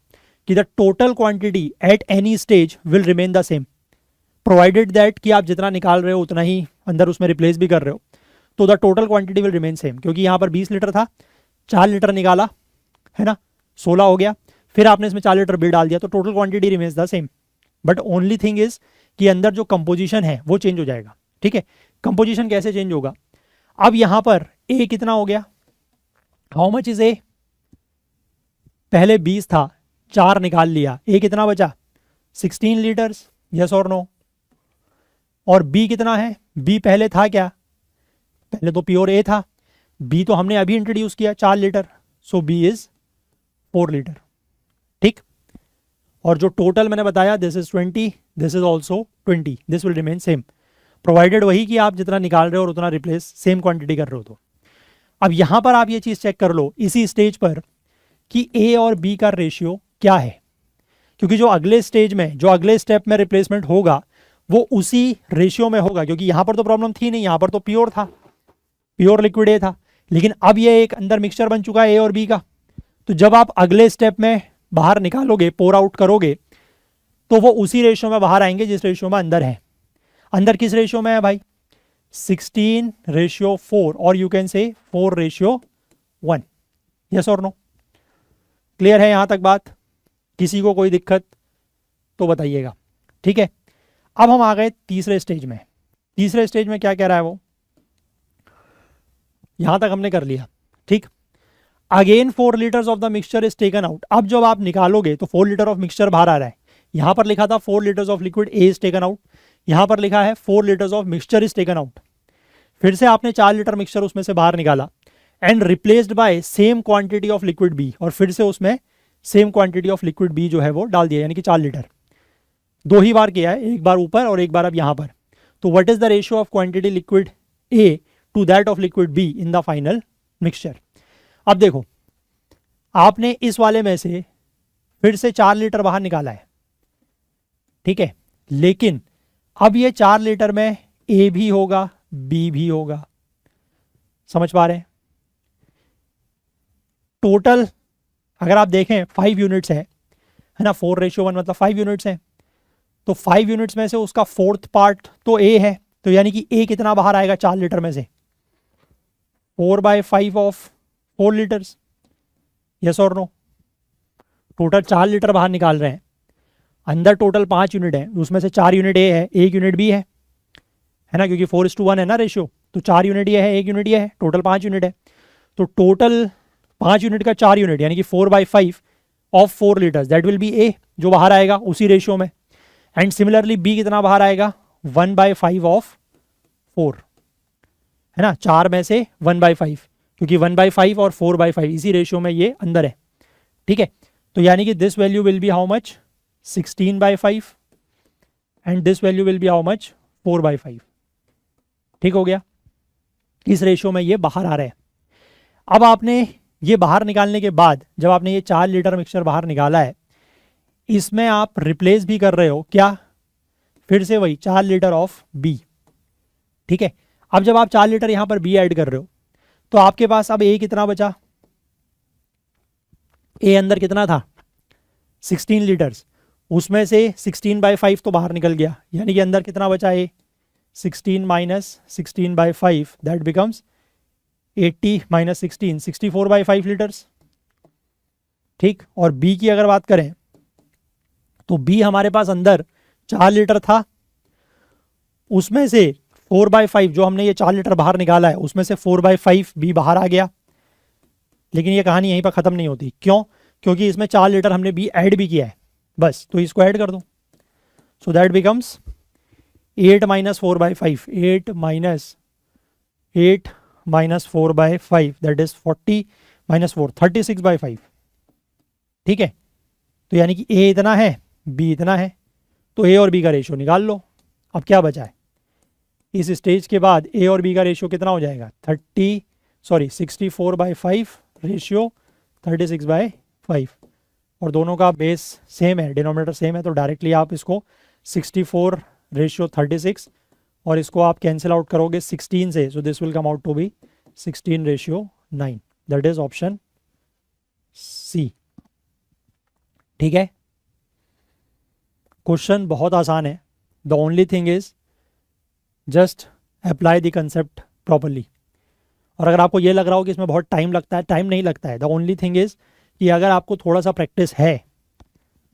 कि the total quantity at any stage will remain the same, provided that कि आप जितना निकाल रहे हो उतना ही अंदर उसमें रिप्लेस भी कर रहे हो, तो the total quantity will remain same. क्योंकि यहाँ पर 20 लीटर था, 4 लीटर निकाला है ना, 16 हो गया, फिर आपने इसमें 4 लीटर बी डाल दिया, तो total quantity remains the same. But only thing is कि अंदर जो कंपोजिशन है वो चेंज हो जाएगा। ठीक है, कंपोजिशन कैसे चेंज होगा? अब यहां पर ए कितना हो गया? How much is a? पहले 20 था, 4 निकाल लिया, ए कितना बचा? 16 लीटर्स। यस और नो? और बी कितना है? बी पहले था क्या? पहले तो प्योर ए था, बी तो हमने अभी इंट्रोड्यूस किया 4 litre, so B is 4 litre. ठीक, और जो टोटल मैंने बताया this is 20, this is also 20, this will remain same, provided वही कि आप जितना निकाल रहे हो और उतना रिप्लेस सेम क्वांटिटी कर रहे हो। तो अब यहां पर आप ये चीज चेक कर लो इसी स्टेज पर कि ए और बी का रेशियो क्या है, क्योंकि जो अगले स्टेज में, जो अगले स्टेप में रिप्लेसमेंट होगा वो उसी रेशियो में होगा। क्योंकि यहां पर तो प्रॉब्लम थी नहीं, यहां पर तो प्योर था, प्योर लिक्विड ए था, लेकिन अब ये एक अंदर मिक्सचर बन चुका है ए और बी का। तो जब आप अगले स्टेप में बाहर निकालोगे, पोर आउट करोगे, तो वो उसी रेशियो में बाहर आएंगे जिस रेशियो में अंदर है। अंदर किस रेशियो में है भाई? 16:4, और यू कैन से 4:1। यस और नो? क्लियर है यहां तक बात? किसी को कोई दिक्कत तो बताइएगा। ठीक है, अब हम आ गए तीसरे स्टेज में। तीसरे स्टेज में क्या कह रहा है वो? यहां तक हमने कर लिया। ठीक, again 4 litres of the mixture is taken out. अब जब आप निकालोगे तो 4 लीटर ऑफ मिक्सचर बाहर आ रहा है। यहां पर लिखा था 4 litres of liquid A is taken out, यहां पर लिखा है 4 litres of mixture is taken out. फिर से आपने 4 लीटर मिक्सचर उसमें से बाहर निकाला and replaced by same quantity of liquid B, और फिर से उसमें same quantity of liquid B जो है वो डाल दिया, यानी कि 4 लीटर। 2 ही बार किया है, एक बार ऊपर और एक बार अब यहां पर। तो what is the ratio of quantity liquid A to that of liquid B in the final mixture? अब देखो, आपने इस वाले में से फिर से 4 लीटर बाहर निकाला है। ठीक है, लेकिन अब ये 4 लीटर में ए भी होगा, बी भी होगा। समझ पा रहे हैं? टोटल अगर आप देखें 5 यूनिट्स है ना, 4:1 मतलब 5 यूनिट्स हैं। तो 5 यूनिट्स में से उसका 4th पार्ट तो ए है, तो यानी कि ए कितना बाहर आएगा 4 लीटर में से? 4/5 ऑफ 4 लीटर्स। यस और नो? टोटल 4 लीटर बाहर निकाल रहे हैं, अंदर टोटल 5 यूनिट है, उसमें से 4 यूनिट ए है, 1 यूनिट बी है ना, क्योंकि 4:1 है ना रेशियो। तो 4 यूनिट ये है, 1 यूनिट ये है, टोटल 5 यूनिट है। तो टोटल 5 यूनिट का 4 यूनिट यानी कि 4/5 of 4 litres, that will be A, जो बाहर आएगा उसी रेशियो में। एंड सिमिलरली बी कितना बाहर आएगा, 1/5 ऑफ 4, है ना, 4 में से 1/5, क्योंकि 1/5 और 4/5 इसी रेशियो में ये अंदर है, ठीक है। तो यानी कि this value will be how much, 16/5 and this value will be how much, 4/5, ठीक हो गया। इस रेशियो में ये बाहर आ रहा है। अब आपने ये बाहर निकालने के बाद, जब आपने ये 4 लीटर मिक्सचर बाहर निकाला है, इसमें आप रिप्लेस भी कर रहे हो क्या, फिर से वही 4 लीटर ऑफ बी, ठीक है। अब जब आप 4 लीटर यहां पर बी ऐड कर रहे हो, तो आपके पास अब ए कितना बचा, ए अंदर कितना था, 16 लीटर्स, उसमें से 16/5 तो बाहर निकल गया, यानी कि अंदर कितना बचा, ए 16 minus 16/5, that becomes 80 minus 16, 64/5 litres, ठीक। और बी की अगर बात करें तो बी हमारे पास अंदर 4 लीटर था, उसमें से 4/5 जो हमने ये 4 लीटर बाहर निकाला है, उसमें से 4/5 बी बाहर आ गया। लेकिन ये कहानी यहीं पर खत्म नहीं होती, क्यों, क्योंकि इसमें 4 लीटर हमने बी ऐड भी किया है, बस, तो इसको ऐड कर दो। So that becomes 8 minus 4/5, 8 minus 4/5, that is 40 minus 4, 36/5, ठीक है। तो यानी कि ए इतना है, बी इतना है, तो ए और बी का रेशियो निकाल लो। अब क्या बचा है, इस स्टेज के बाद ए और बी का रेशियो कितना हो जाएगा, 64/5 रेशियो 36/5, और दोनों का बेस सेम है, डिनोमिनेटर सेम है, तो डायरेक्टली आप इसको 64 रेशियो 36 और इसको आप कैंसिल आउट करोगे 16 से, so this will come out to be 16 ratio 9, that is option C, ठीक है। क्वेश्चन बहुत आसान है, the only thing is just apply the concept properly. और अगर आपको ये लग रहा हो कि इसमें बहुत टाइम लगता है, टाइम नहीं लगता है, द ओनली थिंग इज कि अगर आपको थोड़ा सा प्रैक्टिस है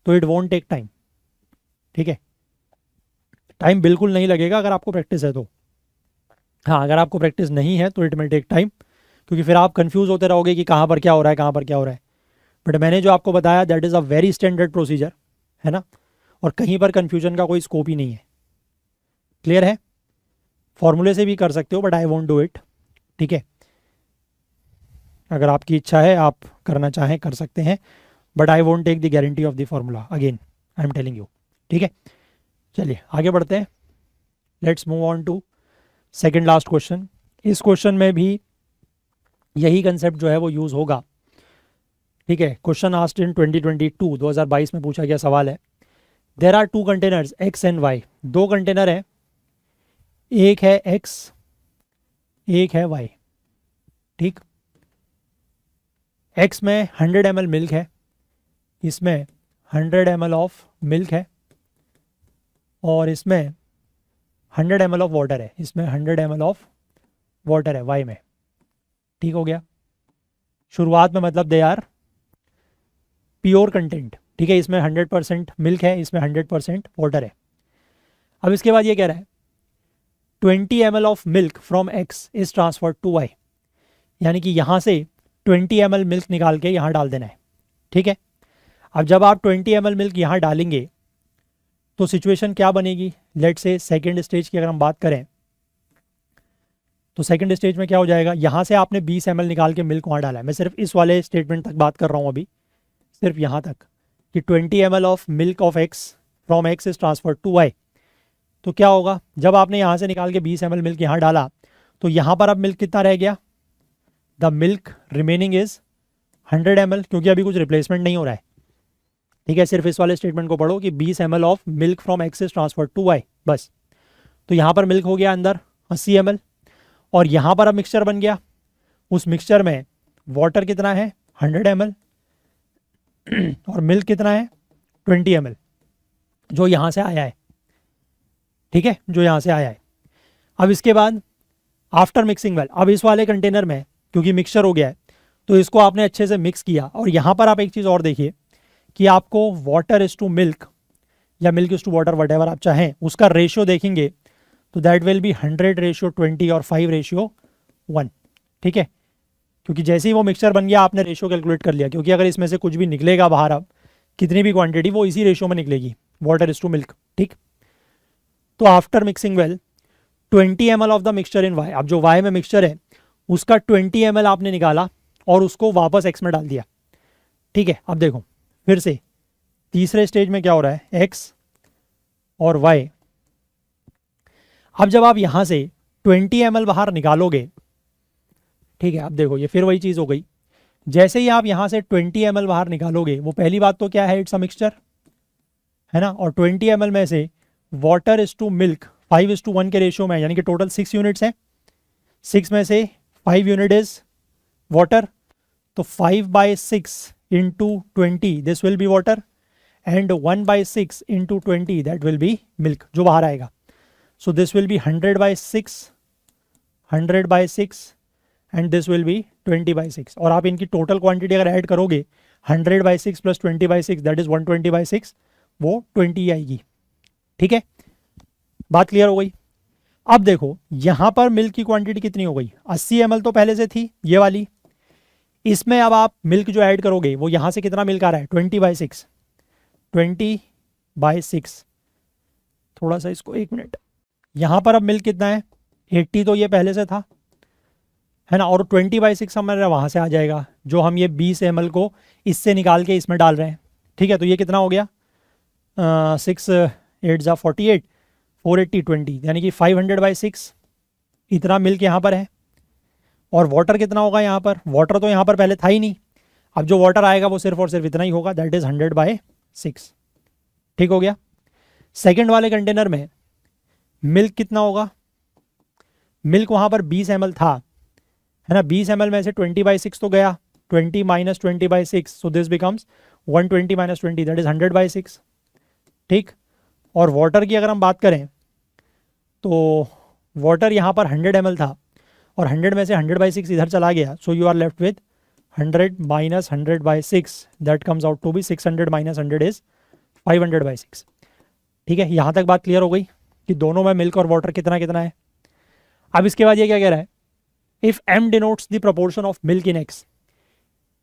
तो इट वोंट टेक टाइम, ठीक है। टाइम बिल्कुल नहीं लगेगा अगर आपको प्रैक्टिस है तो, हाँ अगर आपको प्रैक्टिस नहीं है तो इट में टेक टाइम, क्योंकि फिर आप कंफ्यूज होते रहोगे कि कहाँ पर क्या हो रहा है, कहाँ पर क्या हो रहा है। बट मैंने जो आपको बताया that is a very standard procedure, है ना, और कहीं पर कन्फ्यूजन का कोई स्कोप ही नहीं है, क्लियर है। फॉर्मूले से भी कर सकते हो, but I won't do it, ठीक है। अगर आपकी इच्छा है, आप करना चाहें कर सकते हैं, but I won't take the guarantee of the formula, again I am telling you, ठीक है। चलिए आगे बढ़ते हैं, let's move on to second last question. इस क्वेश्चन में भी यही कंसेप्ट जो है वो यूज़ होगा, ठीक है। क्वेश्चन आस्क्ड इन 2022 में पूछा गया सवाल है, there are 2 containers X and Y, 2 container है, एक है एक्स एक है वाई, ठीक। एक्स में 100 ml मिल्क है, इसमें 100 ml ऑफ मिल्क है, और इसमें 100 ml ऑफ वाटर है, इसमें 100 ml ऑफ वाटर है वाई में, ठीक हो गया। शुरुआत में मतलब दे आर प्योर कंटेंट, ठीक है। इसमें 100% मिल्क है, इसमें 100% वाटर है। अब इसके बाद ये कह रहा है 20 ml of milk from X is transferred to Y, यानी कि यहाँ से 20 ml मिल्क निकाल के यहाँ डाल देना है, ठीक है। अब जब आप 20 ml मिल्क यहाँ डालेंगे तो सिचुएशन क्या बनेगी, लेट से सेकेंड स्टेज की अगर हम बात करें तो सेकेंड स्टेज में क्या हो जाएगा, यहाँ से आपने 20 ml निकाल के मिल्क वहाँ डाला है। मैं सिर्फ इस वाले स्टेटमेंट तक बात कर रहा हूँ अभी, सिर्फ यहाँ तक कि 20 ml of milk of X from X is transferred to Y. तो क्या होगा, जब आपने यहाँ से निकाल के 20 ml मिल्क यहाँ डाला तो यहाँ पर अब मिल्क कितना रह गया, the milk remaining is 100 ml, क्योंकि अभी कुछ रिप्लेसमेंट नहीं हो रहा है, ठीक है। सिर्फ इस वाले स्टेटमेंट को पढ़ो कि 20 ml of milk from X is transferred to Y, बस। तो यहाँ पर मिल्क हो गया अंदर 80 ml, और यहाँ पर अब मिक्सचर बन गया, उस मिक्सचर में वाटर कितना है 100 ml और मिल्क कितना है 20 ml, जो यहाँ से आया है, ठीक है, जो यहाँ से आया है। अब इसके बाद आफ्टर मिक्सिंग वेल, अब इस वाले कंटेनर में क्योंकि मिक्सचर हो गया है तो इसको आपने अच्छे से मिक्स किया, और यहाँ पर आप एक चीज़ और देखिए कि आपको वाटर इज टू मिल्क या milk is to water, whatever आप चाहें, उसका रेशियो देखेंगे तो दैट विल बी 100 रेशियो 20 और 5 रेशियो 1, ठीक है। क्योंकि जैसे ही वो मिक्सचर बन गया आपने रेशियो कैलकुलेट कर लिया, क्योंकि अगर इसमें से कुछ भी निकलेगा बाहर अब कितनी भी क्वांटिटी वो इसी रेशियो में निकलेगी, वाटर इज टू मिल्क। ठीक, तो after mixing well 20 ml of the mixture in Y, अब जो वाई में मिक्सचर है उसका 20 ml आपने निकाला और उसको वापस एक्स में डाल दिया। ठीक है, अब देखो फिर से तीसरे स्टेज में क्या हो रहा है, एक्स और वाई। अब जब आप यहां से 20 ml बाहर निकालोगे, ठीक है, अब देखो ये फिर वही चीज हो गई, जैसे ही आप यहां से 20 ml बाहर निकालोगे, वो पहली बात तो क्या है, इट्स अ मिक्सचर है ना, और 20 ml में से वाटर इज टू मिल्क 5:1 के रेशियो में, यानी कि टोटल 6 यूनिट्स हैं, 6 में से 5 यूनिट इज वाटर, तो 5/6 into 20 this will be water and 1/6 into 20 that will B milk जो बाहर आएगा। सो this will be 100/6 and this will be 20/6, और आप इनकी टोटल क्वांटिटी अगर ऐड करोगे 100/6 प्लस 20/6 दैट इज 120/6, वो 20 आएगी। ठीक है, बात क्लियर हो गई। अब देखो यहां पर मिल्क की क्वांटिटी कितनी हो गई, 80 ml तो पहले से थी ये वाली, इसमें अब आप मिल्क जो ऐड करोगे वो यहां से कितना मिल्क आ रहा है, 20/6, थोड़ा सा इसको 1 मिनट, यहां पर अब मिल्क कितना है 80, तो ये पहले से था है ना, और 20/6 हमारा वहां से आ जाएगा, जो हम ये 20 ml को इससे निकाल के इसमें डाल रहे हैं। ठीक है, तो ये कितना हो गया, 6 8 जा 48, 480 20, यानी कि 500/6 इतना मिल्क यहाँ पर है। और वाटर कितना होगा यहाँ पर, वाटर तो यहाँ पर पहले था ही नहीं, अब जो वाटर आएगा वो सिर्फ और सिर्फ इतना ही होगा, दैट इज 100/6। ठीक हो गया। सेकंड वाले कंटेनर में मिल्क कितना होगा, मिल्क वहाँ पर 20 ml था है ना, 20 ml में से 20/6 तो गया, 20 - 20/6, सो दिस बिकम्स 120 - 20 दैट इज 100/6। ठीक, और वाटर की अगर हम बात करें तो वाटर यहाँ पर 100 ml था और 100 में से 100/6 इधर चला गया, so you are left with 100 - 100/6 that comes out to be 600 - 100 is 500/6। ठीक है, यहाँ तक बात क्लियर हो गई कि दोनों में मिल्क और वाटर कितना कितना है। अब इसके बाद ये क्या कह रहा है, if m denotes the proportion of milk in x,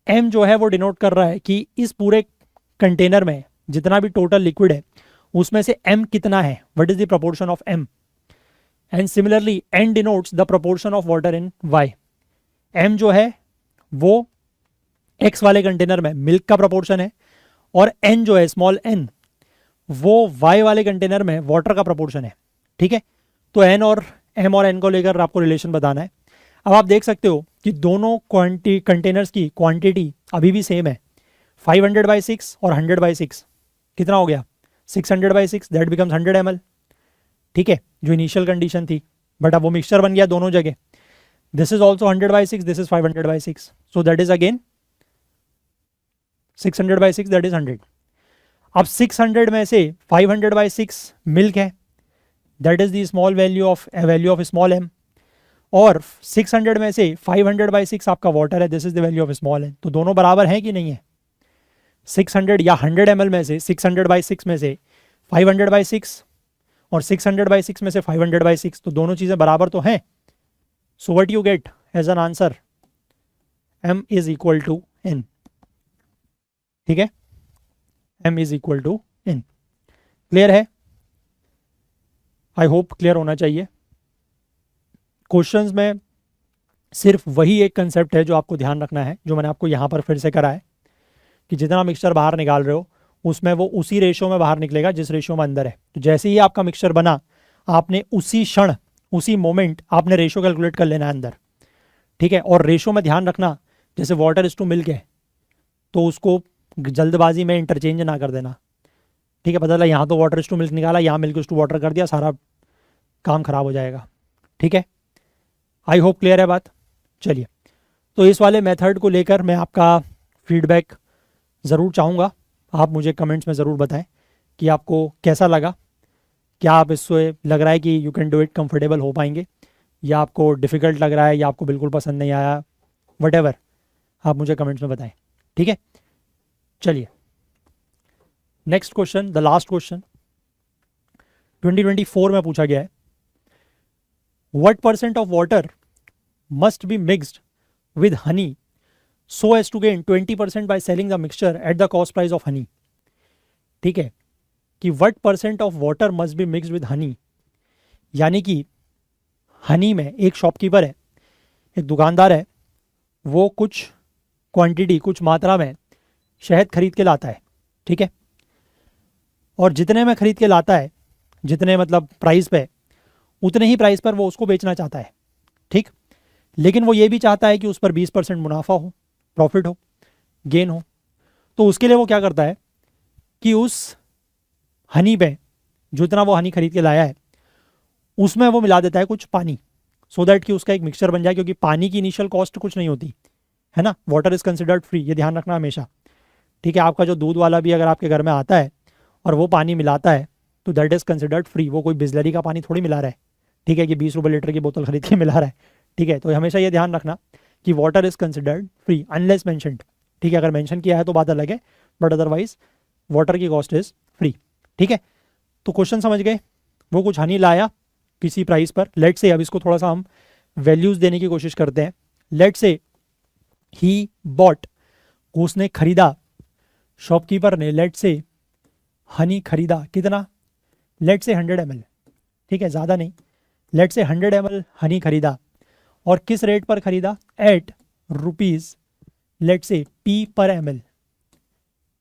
m जो है वो डिनोट कर रहा है कि इस पूरे कंटेनर में जितना भी टोटल लिक्विड है उसमें से m कितना है, what is the proportion of m, and similarly n denotes the proportion of water in y, m जो है वो x वाले कंटेनर में मिल्क का प्रोपोर्शन है और n जो है स्मॉल n वो y वाले कंटेनर में वाटर का प्रोपोर्शन है। ठीक है, तो n और m और n को लेकर आपको रिलेशन बताना है। अब आप देख सकते हो कि दोनों कंटेनर्स की क्वांटिटी अभी भी सेम है, 500/6 और 100/6 कितना हो गया, 600/6 दैट बिकम्स 100 ml। ठीक है, जो इनिशियल कंडीशन थी, बट अब वो मिक्सचर बन गया दोनों जगह, this is also 100/6, this is 500/6, so that is again 600/6 that is 100। अब 600 में से 500/6 मिल्क है, that is the small value of small m, और 600 में से 500/6 आपका वाटर है, this is the value of small n। तो दोनों बराबर हैं कि नहीं है, 600 या 100 ml में से 600/6 में से 500/6 और 600/6 में से 500/6, तो दोनों चीजें बराबर तो हैं। So what you get as an answer, m is equal to n। ठीक है, m is equal to n। Clear है, आई होप क्लियर होना चाहिए। क्वेश्चंस में सिर्फ वही एक कंसेप्ट है जो आपको ध्यान रखना है, जो मैंने आपको यहाँ पर फिर से करा है कि जितना मिक्सचर बाहर निकाल रहे हो उसमें वो उसी रेशियो में बाहर निकलेगा जिस रेशियो में अंदर है। तो जैसे ही आपका मिक्सचर बना, आपने उसी क्षण उसी मोमेंट आपने रेशियो कैलकुलेट कर लेना है अंदर। ठीक है, और रेशियो में ध्यान रखना, जैसे वाटर इज टू मिल्क है तो उसको जल्दबाजी में इंटरचेंज ना कर देना। ठीक है, पता चला यहाँ तो वाटर इज टू मिल्क निकाला, यहाँ मिल्क इज टू वाटर कर दिया, सारा काम खराब हो जाएगा। ठीक है, आई होप क्लियर है बात। चलिए, तो इस वाले मेथड को लेकर मैं आपका फीडबैक ज़रूर चाहूँगा, आप मुझे कमेंट्स में ज़रूर बताएं कि आपको कैसा लगा, क्या आप इससे लग रहा है कि you can do it, comfortable हो पाएंगे, या आपको डिफ़िकल्ट लग रहा है, या आपको बिल्कुल पसंद नहीं आया, वट आप मुझे कमेंट्स में बताएं। ठीक है, चलिए next question, the last question 2024 में पूछा गया है, what % of water must be mixed with honey so as to gain 20% by selling the mixture at the cost price of honey. ठीक है, कि what percent of water must be mixed with honey, यानी कि हनी में एक shopkeeper है, एक दुकानदार है, वो कुछ क्वांटिटी, कुछ मात्रा में शहद खरीद के लाता है, ठीक है, और जितने में खरीद के लाता है, जितने मतलब प्राइस पे, उतने ही प्राइस पर वो उसको बेचना चाहता है, ठीक। लेकिन वो ये भी चाहता है कि उस पर 20% मुनाफा हो, प्रॉफिट हो, गेन हो। तो उसके लिए वो क्या करता है कि उस हनी पे, जितना वो हनी खरीद के लाया है, उसमें वो मिला देता है कुछ पानी, सो दैट कि उसका एक मिक्सचर बन जाए, क्योंकि पानी की इनिशियल कॉस्ट कुछ नहीं होती है ना, वाटर इज़ कंसिडर्ड फ्री, ये ध्यान रखना हमेशा, ठीक है। आपका जो दूध वाला भी अगर आपके घर में आता है और वो पानी मिलाता है तो दैट इज़ कंसिडर्ड फ्री, वो कोई बिजलरी का पानी थोड़ी मिला रहा है, ठीक है, कि 20 रुपये लीटर की बोतल खरीद के मिला रहा है, ठीक है। तो हमेशा ये ध्यान रखना कि water is considered free unless mentioned, ठीक है। अगर मेंशन किया है तो बात अलग है, बट अदरवाइज वाटर की कॉस्ट इज़ फ्री, ठीक है। तो क्वेश्चन समझ गए, वो कुछ हनी लाया किसी प्राइस पर, लेट से, अब इसको थोड़ा सा हम वैल्यूज़ देने की कोशिश करते हैं। लेट से ही बॉट, उसने खरीदा, शॉपकीपर ने लेट से हनी खरीदा, कितना, लेट से 100 ml, ठीक है, ज़्यादा नहीं, लेट से 100 ml हनी खरीदा, और किस रेट पर खरीदा, एट रुपीज़ लेट से पी पर ml,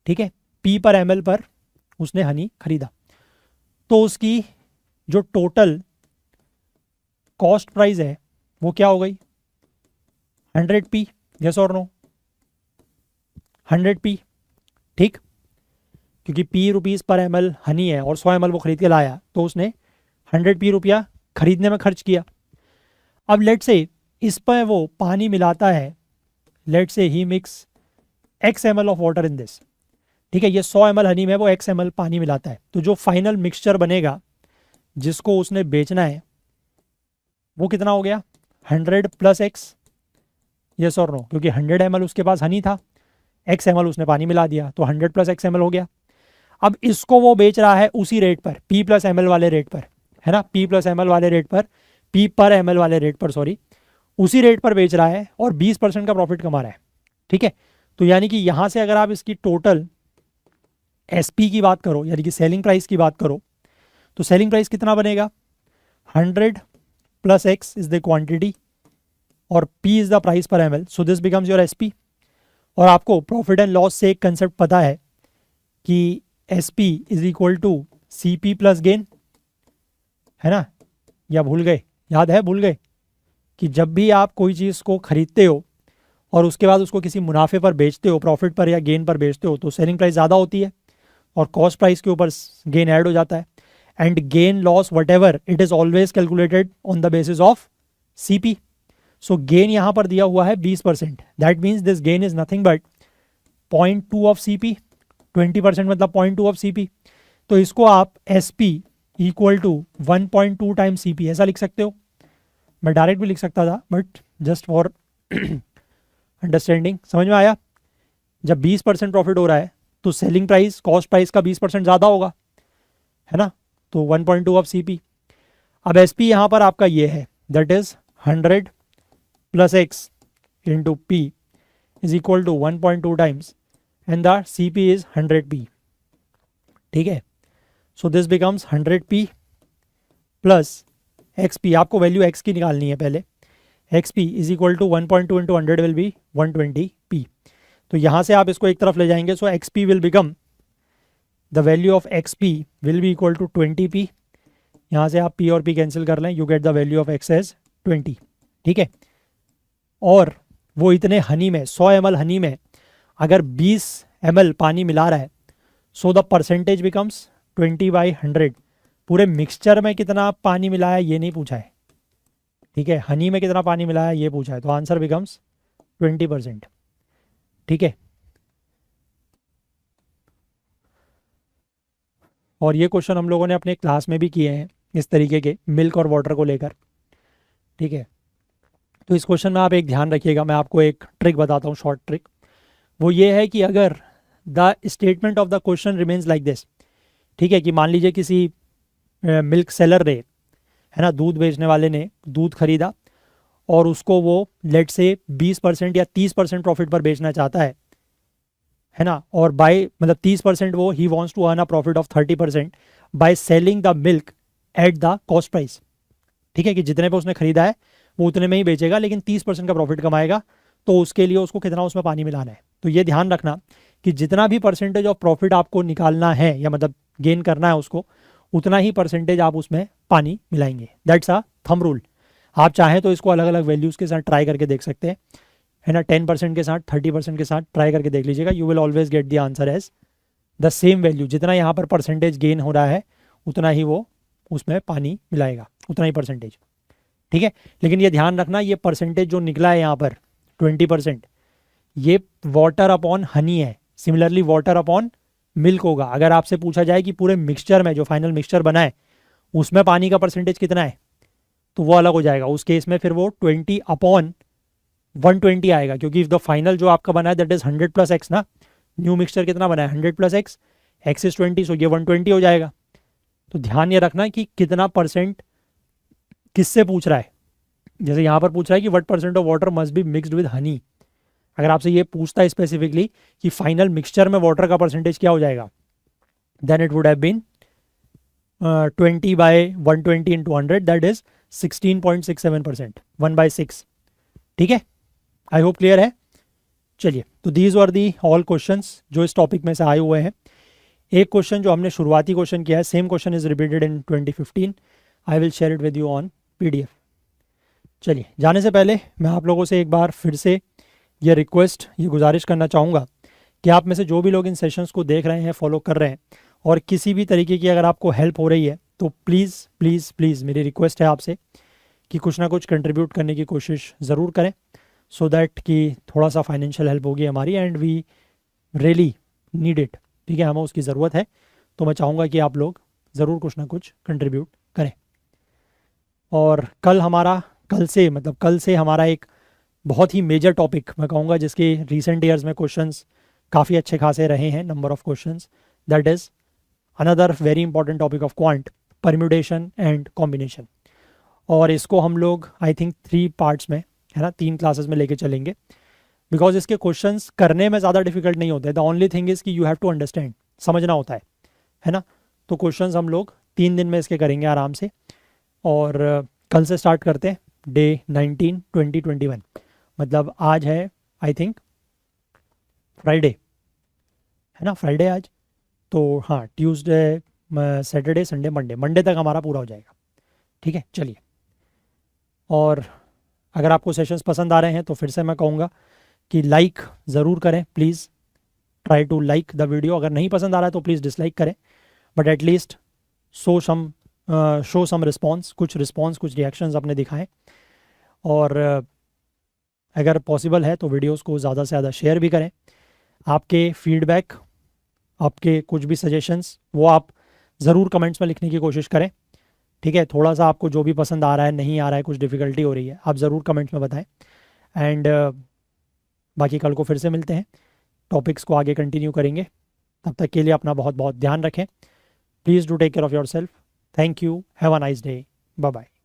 ठीक है, पी पर ml पर उसने हनी खरीदा। तो उसकी जो टोटल कॉस्ट प्राइस है वो क्या हो गई, 100p, यस और नो, 100p, ठीक, क्योंकि p रुपीज़ पर ml हनी है और 100 ml वो खरीद के लाया, तो उसने 100p रुपया खरीदने में खर्च किया। अब लेट से इस पर वो पानी मिलाता है, लेट से ही mix x ml of water in this, ठीक है, ये 100 ml हनी में वो x ml पानी मिलाता है। तो जो फाइनल मिक्सचर बनेगा जिसको उसने बेचना है वो कितना हो गया, 100 प्लस x, यस और नो, क्योंकि 100 ml उसके पास हनी था, x ml उसने पानी मिला दिया, तो 100 प्लस x ml हो गया। अब इसको वो बेच रहा है उसी रेट पर, p प्लस ml वाले रेट पर, है ना, p प्लस ml वाले रेट पर, p पर ml वाले रेट पर, सॉरी, उसी रेट पर बेच रहा है और 20% का प्रॉफिट कमा रहा है, ठीक है। तो यानी कि यहाँ से अगर आप इसकी टोटल SP की बात करो, यानी कि सेलिंग प्राइस की बात करो, तो सेलिंग प्राइस कितना बनेगा, 100 plus x is the quantity और p इज द प्राइस पर ml, so this becomes your SP। और आपको प्रॉफिट एंड लॉस से एक कंसेप्ट पता है कि SP is equal to CP plus gain, है ना, या भूल गए, याद है, भूल गए, कि जब भी आप कोई चीज़ को खरीदते हो और उसके बाद उसको किसी मुनाफे पर बेचते हो, प्रॉफिट पर या गेन पर बेचते हो, तो सेलिंग प्राइस ज़्यादा होती है और कॉस्ट प्राइस के ऊपर गेन ऐड हो जाता है। And gain loss what ever it is always calculated on the basis of CP। So gain यहाँ पर दिया हुआ है 20%, that means this gain is nothing but 0.2 of CP, 20% मतलब 0.2 ऑफ CP। तो इसको आप SP equal to 1.2 times CP ऐसा लिख सकते हो। मैं डायरेक्ट भी लिख सकता था, बट जस्ट फॉर अंडरस्टैंडिंग, समझ में आया। जब 20% प्रॉफिट हो रहा है तो सेलिंग प्राइस कॉस्ट प्राइस का 20% ज़्यादा होगा, है ना, तो 1.2 ऑफ CP। अब SP यहाँ पर आपका ये है, that is 100 plus x into P is equal to 1.2 times and the CP is 100p, ठीक है। So this becomes 100p plus XP, आपको वैल्यू x की निकालनी है पहले, XP is equal to 1.2 into 100 will be 120p। तो यहाँ से आप इसको एक तरफ ले जाएंगे, so XP will become, the value of XP will be equal to 20p। यहाँ से आप P और P कैंसिल कर लें, you get the value of X as 20, ठीक है। और वो इतने हनी में, 100 ml हनी में अगर 20 ml पानी मिला रहा है, सो द परसेंटेज बिकम्स 20/100। पूरे मिक्सचर में कितना पानी मिलाया ये नहीं पूछा है, ठीक है, हनी में कितना पानी मिलाया ये पूछा है, तो आंसर बिकम्स 20%, ठीक है। और ये क्वेश्चन हम लोगों ने अपने क्लास में भी किए हैं इस तरीके के, मिल्क और वाटर को लेकर, ठीक है। तो इस क्वेश्चन में आप एक ध्यान रखिएगा, मैं आपको एक ट्रिक बताता हूँ, शॉर्ट ट्रिक। वो ये है कि अगर the statement of the question remains like this, ठीक है, कि मान लीजिए किसी मिल्क सेलर ने, है ना, दूध बेचने वाले ने दूध खरीदा और उसको वो लेट से 20% या 30% प्रॉफिट पर बेचना चाहता है ना, और बाय मतलब 30% वो ही wants to earn a profit of 30% by selling the milk at the cost price. ठीक है, कि जितने पे उसने खरीदा है वो उतने में ही बेचेगा, लेकिन 30% का प्रॉफिट कमाएगा, तो उसके लिए उसको कितना उसमें पानी मिलाना है। तो ये ध्यान रखना कि जितना भी परसेंटेज ऑफ प्रॉफिट आपको निकालना है या मतलब गेन करना है उसको, उतना ही परसेंटेज आप उसमें पानी मिलाएंगे। That's a thumb rule. आप चाहें तो इसको अलग अलग वैल्यूज़ के साथ ट्राई करके देख सकते हैं, है ना। 10% के साथ, 30% के साथ ट्राई करके देख लीजिएगा। You will always get the answer as the same value. जितना यहाँ पर परसेंटेज गेन हो रहा है उतना ही वो उसमें पानी मिलाएगा, उतना ही परसेंटेज। ठीक है, लेकिन ये ध्यान रखना, ये परसेंटेज जो निकला है यहाँ पर 20%, ये वाटर अपॉन हनी है। सिमिलरली वाटर अपॉन मिल्क होगा। अगर आपसे पूछा जाए कि पूरे मिक्सचर में, जो फाइनल मिक्सचर बना है, उसमें पानी का परसेंटेज कितना है, तो वो अलग हो जाएगा। उस केस में फिर वो 20/120 आएगा, क्योंकि द फाइनल जो आपका बना है दैट इज 100 + x ना। न्यू मिक्सचर कितना बना है, 100 + x, x इज 20, सो ये 120 हो जाएगा। तो ध्यान ये रखना कि कितना परसेंट किससे पूछ रहा है। जैसे यहाँ पर पूछ रहा है कि what percent of water must be mixed with honey. अगर आपसे ये पूछता है स्पेसिफिकली कि फाइनल मिक्सचर में वाटर का परसेंटेज क्या हो जाएगा, then it would have been 20/120 × 100, that is 16.67%, 1/6। ठीक है, आई होप क्लियर है। चलिए, तो these were the all questions जो इस टॉपिक में से आए हुए हैं। एक क्वेश्चन जो हमने शुरुआती क्वेश्चन किया है, same question is repeated in 2015। I will share it with you on PDF। चलिए, जाने से पहले मैं आप लोगों से एक बार फिर से ये रिक्वेस्ट, ये गुजारिश करना चाहूँगा कि आप में से जो भी लोग इन सेशंस को देख रहे हैं, फॉलो कर रहे हैं, और किसी भी तरीके की अगर आपको हेल्प हो रही है, तो प्लीज़ प्लीज़ प्लीज़ मेरी रिक्वेस्ट है आपसे कि कुछ ना कुछ कंट्रीब्यूट करने की कोशिश ज़रूर करें, सो दैट कि थोड़ा सा फाइनेंशियल हेल्प होगी हमारी, and we really need it. ठीक है, हमें उसकी ज़रूरत है। तो मैं चाहूँगा कि आप लोग ज़रूर कुछ ना कुछ कंट्रीब्यूट करें। और कल से हमारा एक बहुत ही मेजर टॉपिक मैं कहूँगा, जिसके रिसेंट ईयर्स में क्वेश्चंस काफ़ी अच्छे खासे रहे हैं, number of questions, that is another very important topic of quant, permutation and combination. और इसको हम लोग आई थिंक 3 पार्ट्स में, है ना, 3 क्लासेस में लेके चलेंगे, बिकॉज इसके क्वेश्चंस करने में ज़्यादा डिफिकल्ट नहीं होते। द ओनली थिंग इज़ कि यू हैव टू अंडरस्टैंड, समझना होता है ना। तो क्वेश्चंस हम लोग 3 दिन में इसके करेंगे आराम से। और कल से स्टार्ट करते हैं, डे 19, 20, 21, मतलब आज है आई थिंक फ्राइडे, है ना, फ्राइडे आज। तो हाँ, ट्यूसडे, सैटरडे, संडे, मंडे तक हमारा पूरा हो जाएगा। ठीक है, चलिए। और अगर आपको सेशंस पसंद आ रहे हैं तो फिर से मैं कहूँगा कि लाइक ज़रूर करें, please try to like the video. अगर नहीं पसंद आ रहा है तो प्लीज़ डिसलाइक करें, but at least show some response, कुछ रिएक्शंस अपने दिखाएं। और अगर पॉसिबल है तो वीडियोस को ज़्यादा से ज़्यादा शेयर भी करें। आपके फीडबैक, आपके कुछ भी सजेशंस, वो आप ज़रूर कमेंट्स में लिखने की कोशिश करें। ठीक है, थोड़ा सा आपको जो भी पसंद आ रहा है, नहीं आ रहा है, कुछ डिफ़िकल्टी हो रही है, आप ज़रूर कमेंट्स में बताएं। एंड बाकी कल को फिर से मिलते हैं, टॉपिक्स को आगे कंटिन्यू करेंगे। तब तक के लिए अपना बहुत बहुत ध्यान रखें। Please do take care of yourself. Thank you, have a nice day, bye bye.